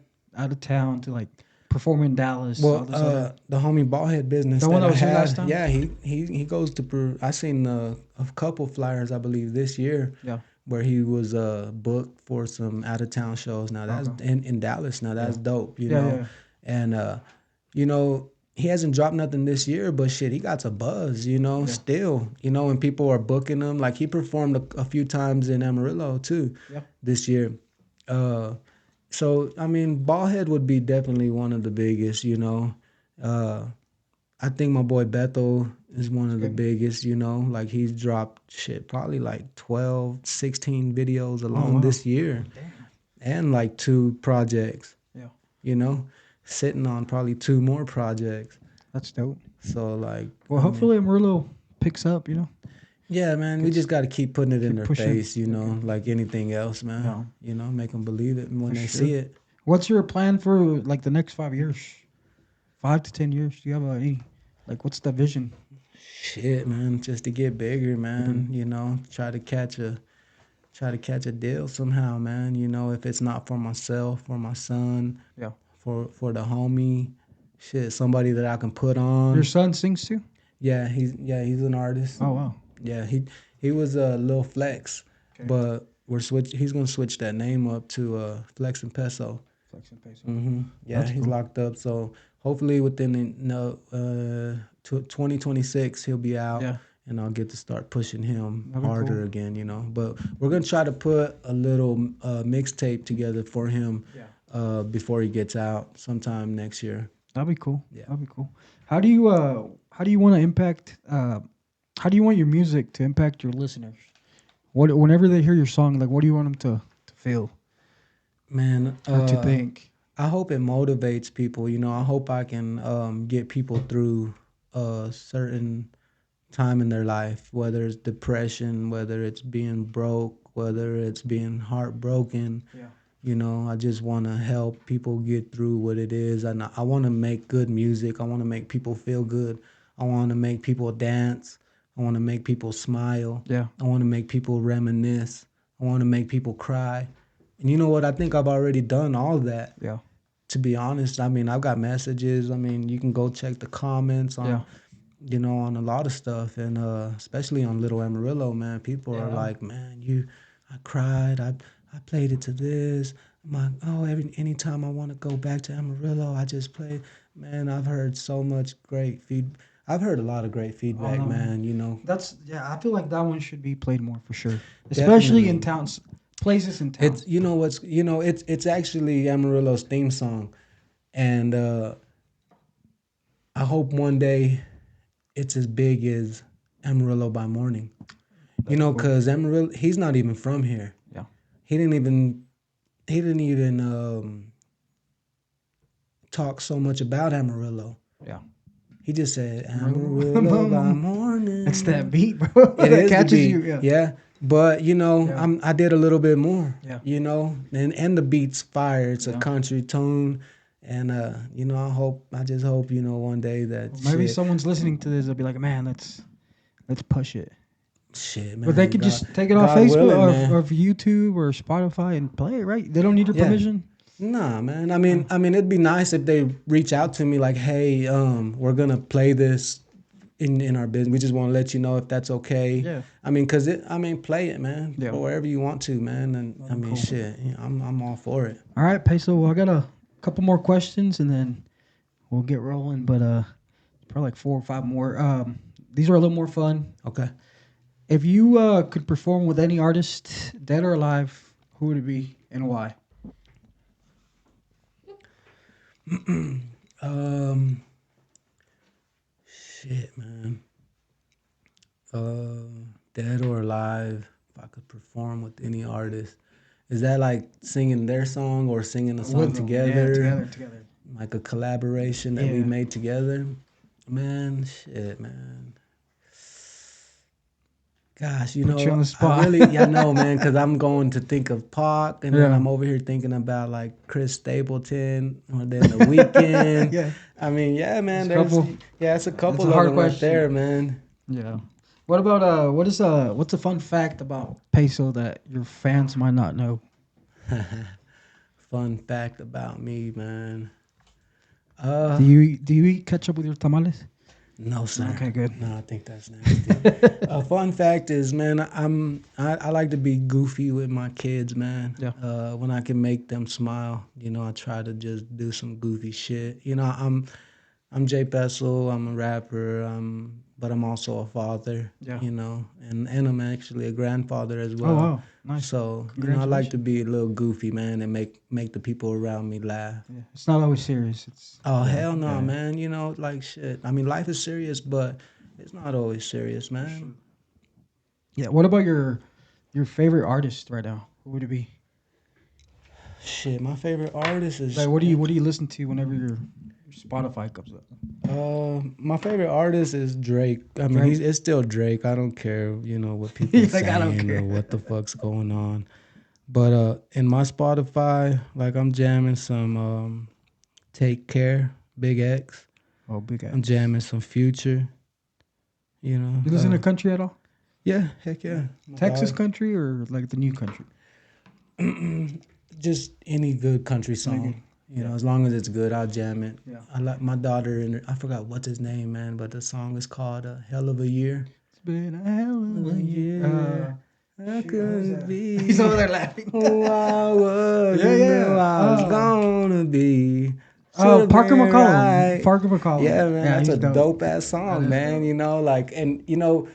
Speaker 1: town to like? perform in Dallas, all
Speaker 2: Well,
Speaker 1: this other
Speaker 2: the homie Ballhead business
Speaker 1: the one
Speaker 2: that
Speaker 1: that
Speaker 2: I
Speaker 1: was here last
Speaker 2: had,
Speaker 1: time?
Speaker 2: yeah, he goes to. I seen a couple flyers, I believe, this year
Speaker 1: Yeah.
Speaker 2: where he was booked for some out of town shows. Now that's
Speaker 1: Okay.
Speaker 2: in Dallas. Now
Speaker 1: Yeah.
Speaker 2: that's dope, you
Speaker 1: Yeah,
Speaker 2: know,
Speaker 1: yeah.
Speaker 2: and you know he hasn't dropped nothing this year, but shit, he got a buzz, you know,
Speaker 1: Yeah.
Speaker 2: still, you know, and people are booking him. Like he performed a few times in Amarillo too
Speaker 1: Yeah.
Speaker 2: this year. Uh, so I mean, Ballhead would be definitely one of the biggest, you know. Uh, I think my boy Beto is one
Speaker 1: It's
Speaker 2: of the
Speaker 1: good.
Speaker 2: biggest, you know. Like he's dropped shit, probably like 12, 16 videos
Speaker 1: Oh
Speaker 2: alone
Speaker 1: wow.
Speaker 2: this year
Speaker 1: Damn.
Speaker 2: and like two projects,
Speaker 1: Yeah.
Speaker 2: you know, sitting on probably two more projects.
Speaker 1: That's dope.
Speaker 2: So like,
Speaker 1: Well,
Speaker 2: I mean,
Speaker 1: hopefully Amarillo picks up,
Speaker 2: yeah, man, we
Speaker 1: gets
Speaker 2: just got to keep putting it in
Speaker 1: keep
Speaker 2: their
Speaker 1: pushing.
Speaker 2: face, you
Speaker 1: Okay.
Speaker 2: know, like anything else, man.
Speaker 1: Yeah,
Speaker 2: You know, make them believe it when
Speaker 1: for
Speaker 2: they see
Speaker 1: sure.
Speaker 2: it.
Speaker 1: What's your plan for like the next 5 years? 5 to 10 years? Do you have any like what's the vision?
Speaker 2: Shit, man, just to get bigger,
Speaker 1: Bigger.
Speaker 2: man. You know, try to catch a deal somehow, man. You know, if it's not for myself, for my son,
Speaker 1: Yeah.
Speaker 2: for the homie, shit, somebody that I can put
Speaker 1: Your
Speaker 2: on.
Speaker 1: son sings too?
Speaker 2: Yeah, he's an artist.
Speaker 1: Oh wow.
Speaker 2: Yeah, he was a Lil Flex,
Speaker 1: Okay.
Speaker 2: but he's gonna switch that name up to Flex and Peso.
Speaker 1: Flex and Peso.
Speaker 2: Yeah,
Speaker 1: That's
Speaker 2: he's
Speaker 1: cool.
Speaker 2: locked up. So hopefully within 2026 he'll be out,
Speaker 1: Yeah.
Speaker 2: and I'll get to start pushing him
Speaker 1: That'd be cool.
Speaker 2: harder again. You know, but we're gonna try to put a little mixtape together for him
Speaker 1: Yeah.
Speaker 2: before he gets out sometime next year.
Speaker 1: That'd be cool.
Speaker 2: Yeah.
Speaker 1: That'd be cool. How do you want to impact how do you want your music to impact your listeners? What whenever they hear your song, like what do you want them to feel
Speaker 2: Man,
Speaker 1: or to think?
Speaker 2: I hope it motivates people. You know, I hope I can get people through a certain time in their life, whether it's depression, whether it's being broke, whether it's being heartbroken.
Speaker 1: Yeah.
Speaker 2: You know, I just want to help people get through what it is. And I want to make good music. I want to make people feel good. I want to make people dance. I want to make people smile.
Speaker 1: Yeah.
Speaker 2: I want to make people reminisce. I want to make people cry. And you know what? I think I've already done all that.
Speaker 1: Yeah.
Speaker 2: To be honest, I mean, I've got messages. I mean, you can go check the comments
Speaker 1: Yeah.
Speaker 2: on, you know, on a lot of stuff, and especially on Little Amarillo, man. People are
Speaker 1: Yeah.
Speaker 2: like, man, I cried. I played it to this. Anytime I want to go back to Amarillo, I just play. Man, I've heard so much great feed. I've heard a lot of great
Speaker 1: Oh
Speaker 2: feedback,
Speaker 1: no, man.
Speaker 2: man. You know,
Speaker 1: That's yeah. I feel like that one should be played more for sure, especially in
Speaker 2: definitely.
Speaker 1: towns, places in
Speaker 2: It's
Speaker 1: towns.
Speaker 2: you know what's you know it's actually Amarillo's theme song, and I hope one day it's as big as Amarillo by Morning. You
Speaker 1: That'd be
Speaker 2: know,
Speaker 1: cool.
Speaker 2: cause Amarillo, he's not even from here.
Speaker 1: Yeah.
Speaker 2: He didn't even he didn't even talk so much about Amarillo.
Speaker 1: Yeah.
Speaker 2: He just said Amarillo by
Speaker 1: Amarillo. It's that
Speaker 2: morning.
Speaker 1: beat, bro.
Speaker 2: It
Speaker 1: That
Speaker 2: is the
Speaker 1: catches
Speaker 2: beat,
Speaker 1: you. Yeah.
Speaker 2: yeah. But you know,
Speaker 1: Yeah.
Speaker 2: I did a little bit more.
Speaker 1: Yeah.
Speaker 2: You know, and the beat's fire. It's a
Speaker 1: Yeah.
Speaker 2: country tune, and you know, I just hope you know one day that
Speaker 1: Well, maybe
Speaker 2: shit,
Speaker 1: someone's listening to this. They'll be like, man, let's push it.
Speaker 2: shit,
Speaker 1: But they
Speaker 2: man.
Speaker 1: could
Speaker 2: God,
Speaker 1: just take it off
Speaker 2: God
Speaker 1: Facebook
Speaker 2: willing, man.
Speaker 1: or YouTube or Spotify and play it, right? They don't need your
Speaker 2: Yeah.
Speaker 1: permission.
Speaker 2: Nah, man.
Speaker 1: Oh,
Speaker 2: It'd be nice if they reach out to me like, "Hey, we're gonna play this in our business. We just want to let you know if that's okay."
Speaker 1: yeah.
Speaker 2: Play it, man,
Speaker 1: Yeah.
Speaker 2: wherever you want to, man. And
Speaker 1: That'd be cool.
Speaker 2: shit, yeah, I'm all for it.
Speaker 1: All right, Peso. Well, I got a couple more questions and then we'll get rolling. But probably like 4 or 5 more. These are a little more fun.
Speaker 2: Okay.
Speaker 1: If you could perform with any artist, dead or alive, who would it be and why?
Speaker 2: Um, shit, man. Dead or alive, if I could perform with any artist, is that like singing their song or singing a song
Speaker 1: With them, yeah,
Speaker 2: together?
Speaker 1: together.
Speaker 2: Like a collaboration that we
Speaker 1: Yeah.
Speaker 2: made together. Man, shit, man. Gosh, you
Speaker 1: Put you on
Speaker 2: know,
Speaker 1: the
Speaker 2: I
Speaker 1: spot.
Speaker 2: really, yeah, I know, man, because I'm going to think of Pac, and then
Speaker 1: Yeah.
Speaker 2: I'm over here thinking about like Chris Stapleton, or then The Weeknd.
Speaker 1: Yeah.
Speaker 2: I mean, yeah, man,
Speaker 1: It's a couple.
Speaker 2: it's a
Speaker 1: It's
Speaker 2: couple
Speaker 1: a
Speaker 2: of
Speaker 1: hard
Speaker 2: them right
Speaker 1: question.
Speaker 2: there, man.
Speaker 1: Yeah. What about what's a fun fact about Peso that your fans might not know?
Speaker 2: Fun fact about me, man. Uh,
Speaker 1: Do you eat ketchup with your tamales?
Speaker 2: no, sir.
Speaker 1: Okay, good.
Speaker 2: No, I think that's nasty. A fun fact is, man, I like to be goofy with my kids, man.
Speaker 1: Yeah.
Speaker 2: When I can make them smile, I try to just do some goofy shit. I'm Jpeso. I'm a rapper. But I'm also a father.
Speaker 1: Yeah.
Speaker 2: And I'm actually a grandfather as
Speaker 1: Oh
Speaker 2: well.
Speaker 1: wow, nice.
Speaker 2: So I like to
Speaker 1: Congratulations.
Speaker 2: be a little goofy, man, and make the people around me laugh.
Speaker 1: Yeah, it's not always serious. It's
Speaker 2: Oh
Speaker 1: yeah,
Speaker 2: hell no,
Speaker 1: yeah,
Speaker 2: man. Like shit. I mean, life is serious, but it's not always serious,
Speaker 1: for sure.
Speaker 2: man.
Speaker 1: Yeah. What about your favorite artist right now? Who would it be?
Speaker 2: Shit, my favorite artist
Speaker 1: Like,
Speaker 2: is
Speaker 1: what do you listen to whenever your Spotify comes up?
Speaker 2: my favorite artist is Drake. I mean,
Speaker 1: Drake.
Speaker 2: it's still Drake. I don't care, what people
Speaker 1: You're like, I don't
Speaker 2: saying or
Speaker 1: care.
Speaker 2: what the fuck's going on. But in my Spotify, like I'm jamming some Take Care, Big X.
Speaker 1: Oh, Big
Speaker 2: I'm
Speaker 1: X.
Speaker 2: jamming some Future. You know,
Speaker 1: You listen to country at all?
Speaker 2: yeah, heck
Speaker 1: Yeah.
Speaker 2: yeah. My
Speaker 1: Texas
Speaker 2: dog.
Speaker 1: country or like the new country?
Speaker 2: Just any good country
Speaker 1: Any good?
Speaker 2: song.
Speaker 1: Yeah.
Speaker 2: As long as it's good, I'll jam it.
Speaker 1: Yeah.
Speaker 2: I like my daughter, and I forgot what's his name, man, but the song is called "Hell of a Year."
Speaker 1: It's been a hell of a year.
Speaker 2: Yeah, I
Speaker 1: Shoot, who's
Speaker 2: could
Speaker 1: that? He's
Speaker 2: be
Speaker 1: over there laughing.
Speaker 2: who I was
Speaker 1: Yeah,
Speaker 2: and
Speaker 1: yeah.
Speaker 2: who I was gonna be. Should have
Speaker 1: Parker
Speaker 2: been
Speaker 1: McCollum.
Speaker 2: right.
Speaker 1: Parker McCollum.
Speaker 2: Yeah, man,
Speaker 1: Yeah,
Speaker 2: that's a
Speaker 1: he's dope.
Speaker 2: dope ass
Speaker 1: That
Speaker 2: song,
Speaker 1: is
Speaker 2: man.
Speaker 1: dope.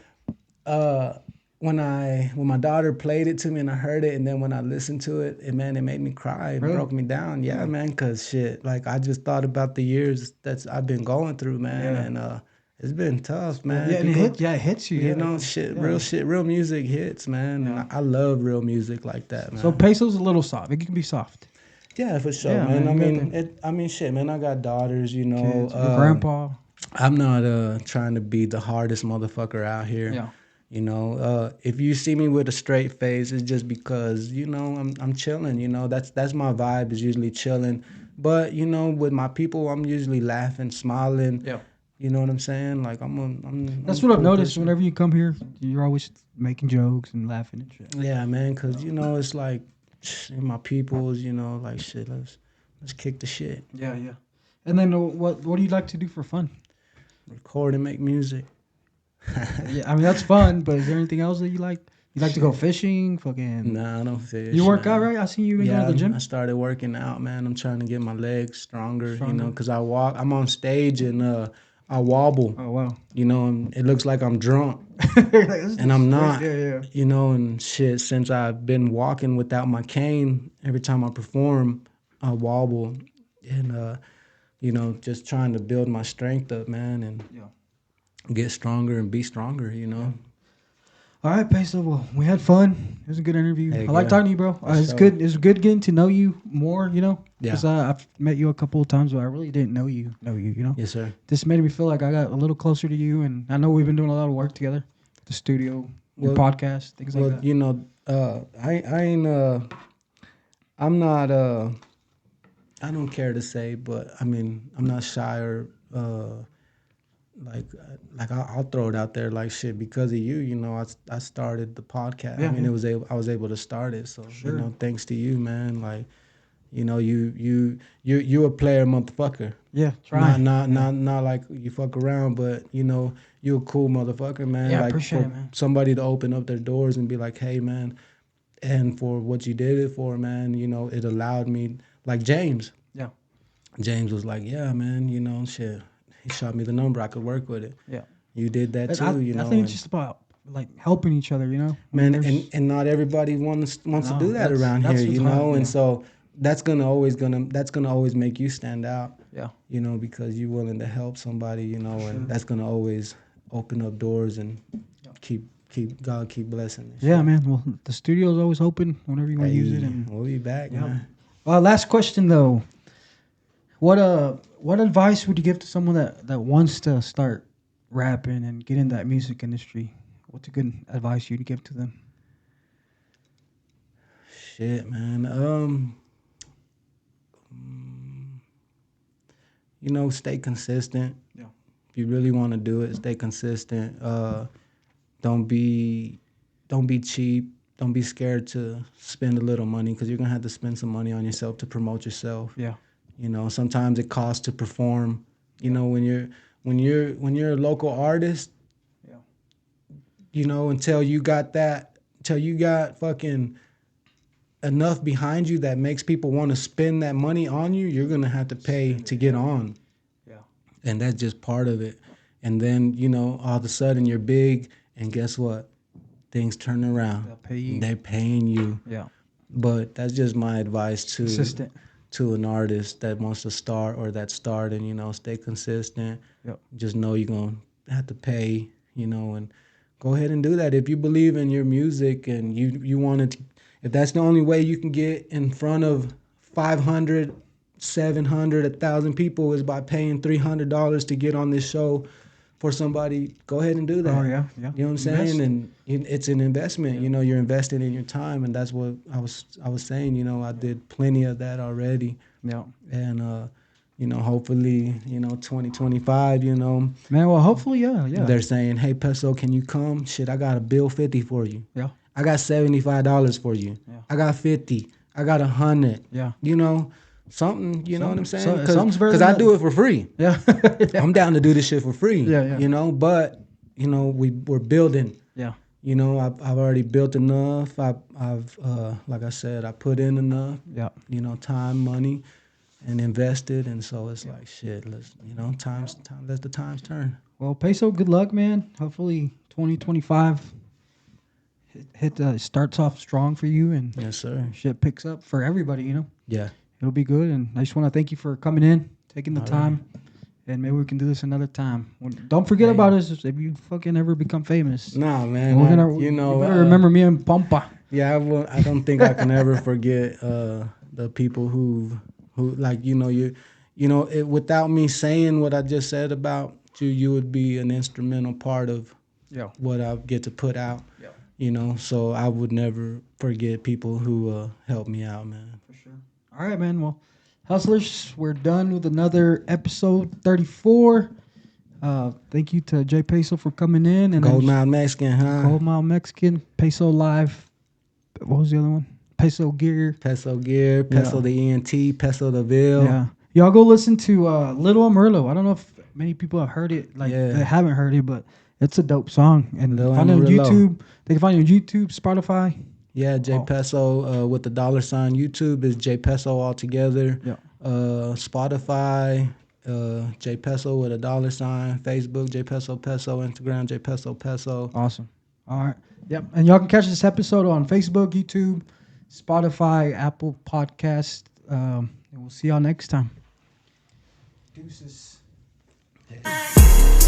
Speaker 2: Uh, when my daughter played it to me and I heard it, and then when I listened to it, it made me cry. It
Speaker 1: Really?
Speaker 2: broke me down. Yeah,
Speaker 1: Yeah.
Speaker 2: man, cause shit, like I just thought about the years that's I've been going through, man,
Speaker 1: Yeah.
Speaker 2: and it's been tough, man.
Speaker 1: Yeah, and it
Speaker 2: People,
Speaker 1: hit. Yeah, it hits you. Yeah.
Speaker 2: shit, real music hits, man, and
Speaker 1: Yeah.
Speaker 2: I love real music like that,
Speaker 1: So
Speaker 2: man.
Speaker 1: peso's a little soft. It can be soft.
Speaker 2: Yeah, for sure,
Speaker 1: Yeah,
Speaker 2: man.
Speaker 1: man. You got the
Speaker 2: I mean, shit, man. I got daughters,
Speaker 1: kids. Your grandpa.
Speaker 2: I'm not trying to be the hardest motherfucker out here.
Speaker 1: Yeah.
Speaker 2: If you see me with a straight face, it's just because I'm chilling. That's my vibe is usually chilling. But with my people, I'm usually laughing, smiling.
Speaker 1: Yeah.
Speaker 2: You know what I'm saying? Like I'm
Speaker 1: That's
Speaker 2: a
Speaker 1: what I've
Speaker 2: cool
Speaker 1: noticed.
Speaker 2: person.
Speaker 1: Whenever you come here, you're always making jokes and laughing and shit.
Speaker 2: Yeah, man. Cause it's like my peoples. Like shit. Let's kick the shit,
Speaker 1: Yeah, yeah. And then what do you like to do for fun?
Speaker 2: record and make music.
Speaker 1: Yeah, I mean that's fun, but is there anything else that you like? You like to go
Speaker 2: Shit.
Speaker 1: fishing? Fucking.
Speaker 2: Nah, I don't fish.
Speaker 1: You work out,
Speaker 2: Man.
Speaker 1: right? I seen you been going to
Speaker 2: Yeah,
Speaker 1: the
Speaker 2: I
Speaker 1: gym.
Speaker 2: started working out, man. I'm trying to get my legs stronger,
Speaker 1: Stronger.
Speaker 2: because I walk. I'm on stage and I wobble,
Speaker 1: Oh wow.
Speaker 2: and it looks like I'm drunk,
Speaker 1: Like, this
Speaker 2: and
Speaker 1: is
Speaker 2: I'm
Speaker 1: great.
Speaker 2: not,
Speaker 1: Yeah, yeah.
Speaker 2: and shit. Since I've been walking without my cane, every time I perform, I wobble, and just trying to build my strength up, man, and
Speaker 1: Yeah.
Speaker 2: get stronger and be stronger.
Speaker 1: Yeah. All right, Peso. Well, we had fun. It was a good interview.
Speaker 2: Heck
Speaker 1: I like
Speaker 2: yeah,
Speaker 1: talking to you, bro.
Speaker 2: for
Speaker 1: It's
Speaker 2: sure.
Speaker 1: good. It's good getting to know you more.
Speaker 2: Yeah.
Speaker 1: Because I've met you a couple of times, but I really didn't know you.
Speaker 2: Yes, sir.
Speaker 1: This made me feel like I got a little closer to you, and I know we've been doing a lot of work together. The studio, your
Speaker 2: Well,
Speaker 1: podcast, things like
Speaker 2: well,
Speaker 1: that.
Speaker 2: I ain't I'm not I don't care to say, but I mean, I'm not shy or I'll throw it out there like shit because of you. I started the podcast. I
Speaker 1: Yeah,
Speaker 2: mean,
Speaker 1: yeah,
Speaker 2: I was able to start it. So
Speaker 1: sure.
Speaker 2: thanks to you, man. Like, you a player, motherfucker.
Speaker 1: Yeah,
Speaker 2: Not
Speaker 1: try.
Speaker 2: not
Speaker 1: Yeah,
Speaker 2: not not like you fuck around, but you a cool motherfucker, man.
Speaker 1: yeah.
Speaker 2: Like
Speaker 1: Appreciate
Speaker 2: for
Speaker 1: it, man.
Speaker 2: somebody to open up their doors and be like, hey, man, and for what you did it for, man, it allowed me. Like James.
Speaker 1: Yeah,
Speaker 2: James was like, yeah, man, shit. He shot me the number. I could work with it.
Speaker 1: yeah.
Speaker 2: You did that
Speaker 1: And
Speaker 2: too,
Speaker 1: I think it's
Speaker 2: and
Speaker 1: just about like helping each other. I mean,
Speaker 2: man,
Speaker 1: there's
Speaker 2: and not everybody wants to
Speaker 1: no.
Speaker 2: do that around here,
Speaker 1: That's what's hard.
Speaker 2: and
Speaker 1: Yeah,
Speaker 2: so that's gonna always make you stand out,
Speaker 1: yeah.
Speaker 2: because you're willing to help somebody,
Speaker 1: Sure.
Speaker 2: and that's gonna always open up doors and
Speaker 1: Yeah.
Speaker 2: keep blessing and
Speaker 1: Yeah,
Speaker 2: shit.
Speaker 1: man. Well, the studio's always open whenever you want to use it.
Speaker 2: Hey,
Speaker 1: And
Speaker 2: we'll be back,
Speaker 1: yeah.
Speaker 2: man.
Speaker 1: Last question though. What advice would you give to someone that wants to start rapping and get in that music industry? What's a good advice you'd give to them?
Speaker 2: Shit, man. Stay consistent.
Speaker 1: Yeah.
Speaker 2: If you really want to do it, stay consistent. Don't be don't be cheap. Don't be scared to spend a little money because you're gonna have to spend some money on yourself to promote yourself.
Speaker 1: Yeah.
Speaker 2: You know, sometimes it costs to perform. You know, when you're a local artist,
Speaker 1: Yeah.
Speaker 2: you know, until you got fucking enough behind you that makes people want to spend that money on you, you're gonna have to pay
Speaker 1: Spend
Speaker 2: to
Speaker 1: it.
Speaker 2: get
Speaker 1: Yeah.
Speaker 2: on,
Speaker 1: Yeah.
Speaker 2: and that's just part of it. And then you know, all of a sudden you're big, and guess what? Things turn around.
Speaker 1: They'll pay you.
Speaker 2: They're paying you.
Speaker 1: Yeah.
Speaker 2: But that's just my advice
Speaker 1: Consistent.
Speaker 2: to an artist that wants to start or that's starting. You know, stay consistent.
Speaker 1: Yep.
Speaker 2: Just know you're gonna have to pay. You know, and go ahead and do that if you believe in your music and you wanted to. If that's the only way you can get in front of 500, 700, 1,000 people is by paying $300 to get on this show for somebody, go ahead and do
Speaker 1: Oh
Speaker 2: that.
Speaker 1: yeah. Yeah.
Speaker 2: You know what I'm saying?
Speaker 1: Invest.
Speaker 2: And it's an investment.
Speaker 1: Yeah.
Speaker 2: You know, you're investing in your time, and that's what I was saying. You know, I did plenty of that already,
Speaker 1: Yeah.
Speaker 2: and you know, hopefully, you know, 2025. You know,
Speaker 1: Man, well, hopefully, yeah. Yeah.
Speaker 2: they're saying, "Hey, Peso, can you come? Shit, I got a bill 50 for you.
Speaker 1: Yeah.
Speaker 2: I got $75 for you.
Speaker 1: Yeah.
Speaker 2: I got 50. I got 100.
Speaker 1: Yeah.
Speaker 2: You know, something. You know what I'm saying?
Speaker 1: Something's better
Speaker 2: Because
Speaker 1: than
Speaker 2: I do
Speaker 1: nothing.
Speaker 2: it for free.
Speaker 1: Yeah. Yeah.
Speaker 2: I'm down to do this shit for free.
Speaker 1: Yeah, yeah.
Speaker 2: You know, but you know, we're building.
Speaker 1: Yeah.
Speaker 2: You know, I've already built enough. I've like I said, I put in enough.
Speaker 1: Yeah.
Speaker 2: You know, time, money, and invested, and so it's like shit. Let's time. Let the times turn.
Speaker 1: Well, Peso, good luck, man. Hopefully, 2025 starts off strong for you and
Speaker 2: Yes, sir.
Speaker 1: shit picks up for everybody.
Speaker 2: Yeah.
Speaker 1: It'll be good. And I just want to thank you for coming in, taking the
Speaker 2: All right.
Speaker 1: time, and maybe we can do this another time. Don't forget
Speaker 2: Hey.
Speaker 1: about us if you fucking ever become famous.
Speaker 2: Nah, man.
Speaker 1: We're gonna,
Speaker 2: you know,
Speaker 1: better remember me and Pampa.
Speaker 2: Yeah, I don't think I can ever forget the people who like without me saying what I just said about you, you would be an instrumental part of
Speaker 1: Yeah.
Speaker 2: what I get to put out.
Speaker 1: Yeah.
Speaker 2: You know, so I would never forget people who helped me out, man.
Speaker 1: For sure. All right, man. Well, hustlers, we're done with another episode 34. Thank you to Jpeso for coming in and
Speaker 2: Gold Mile Mexican, huh?
Speaker 1: Gold Mile Mexican, Peso Live. What was the other one? Peso Gear.
Speaker 2: Peso Gear, Peso the ENT, Peso the Ville.
Speaker 1: Yeah. Y'all go listen to Little Amarillo. I don't know if many people have heard it. Like
Speaker 2: Yeah.
Speaker 1: they haven't heard it, but it's a dope song. And
Speaker 2: Lil
Speaker 1: find it on
Speaker 2: Amarillo.
Speaker 1: YouTube. They can find it on YouTube, Spotify.
Speaker 2: Yeah, Jpeso with the $sign. YouTube is Jpeso all together.
Speaker 1: Yeah.
Speaker 2: Spotify, Jpeso with a $sign. Facebook, Jpeso Peso. Instagram, Jpeso Peso.
Speaker 1: Awesome. All right. Yep. And y'all can catch this episode on Facebook, YouTube, Spotify, Apple Podcast. And we'll see y'all next time. Deuces.
Speaker 2: Yeah.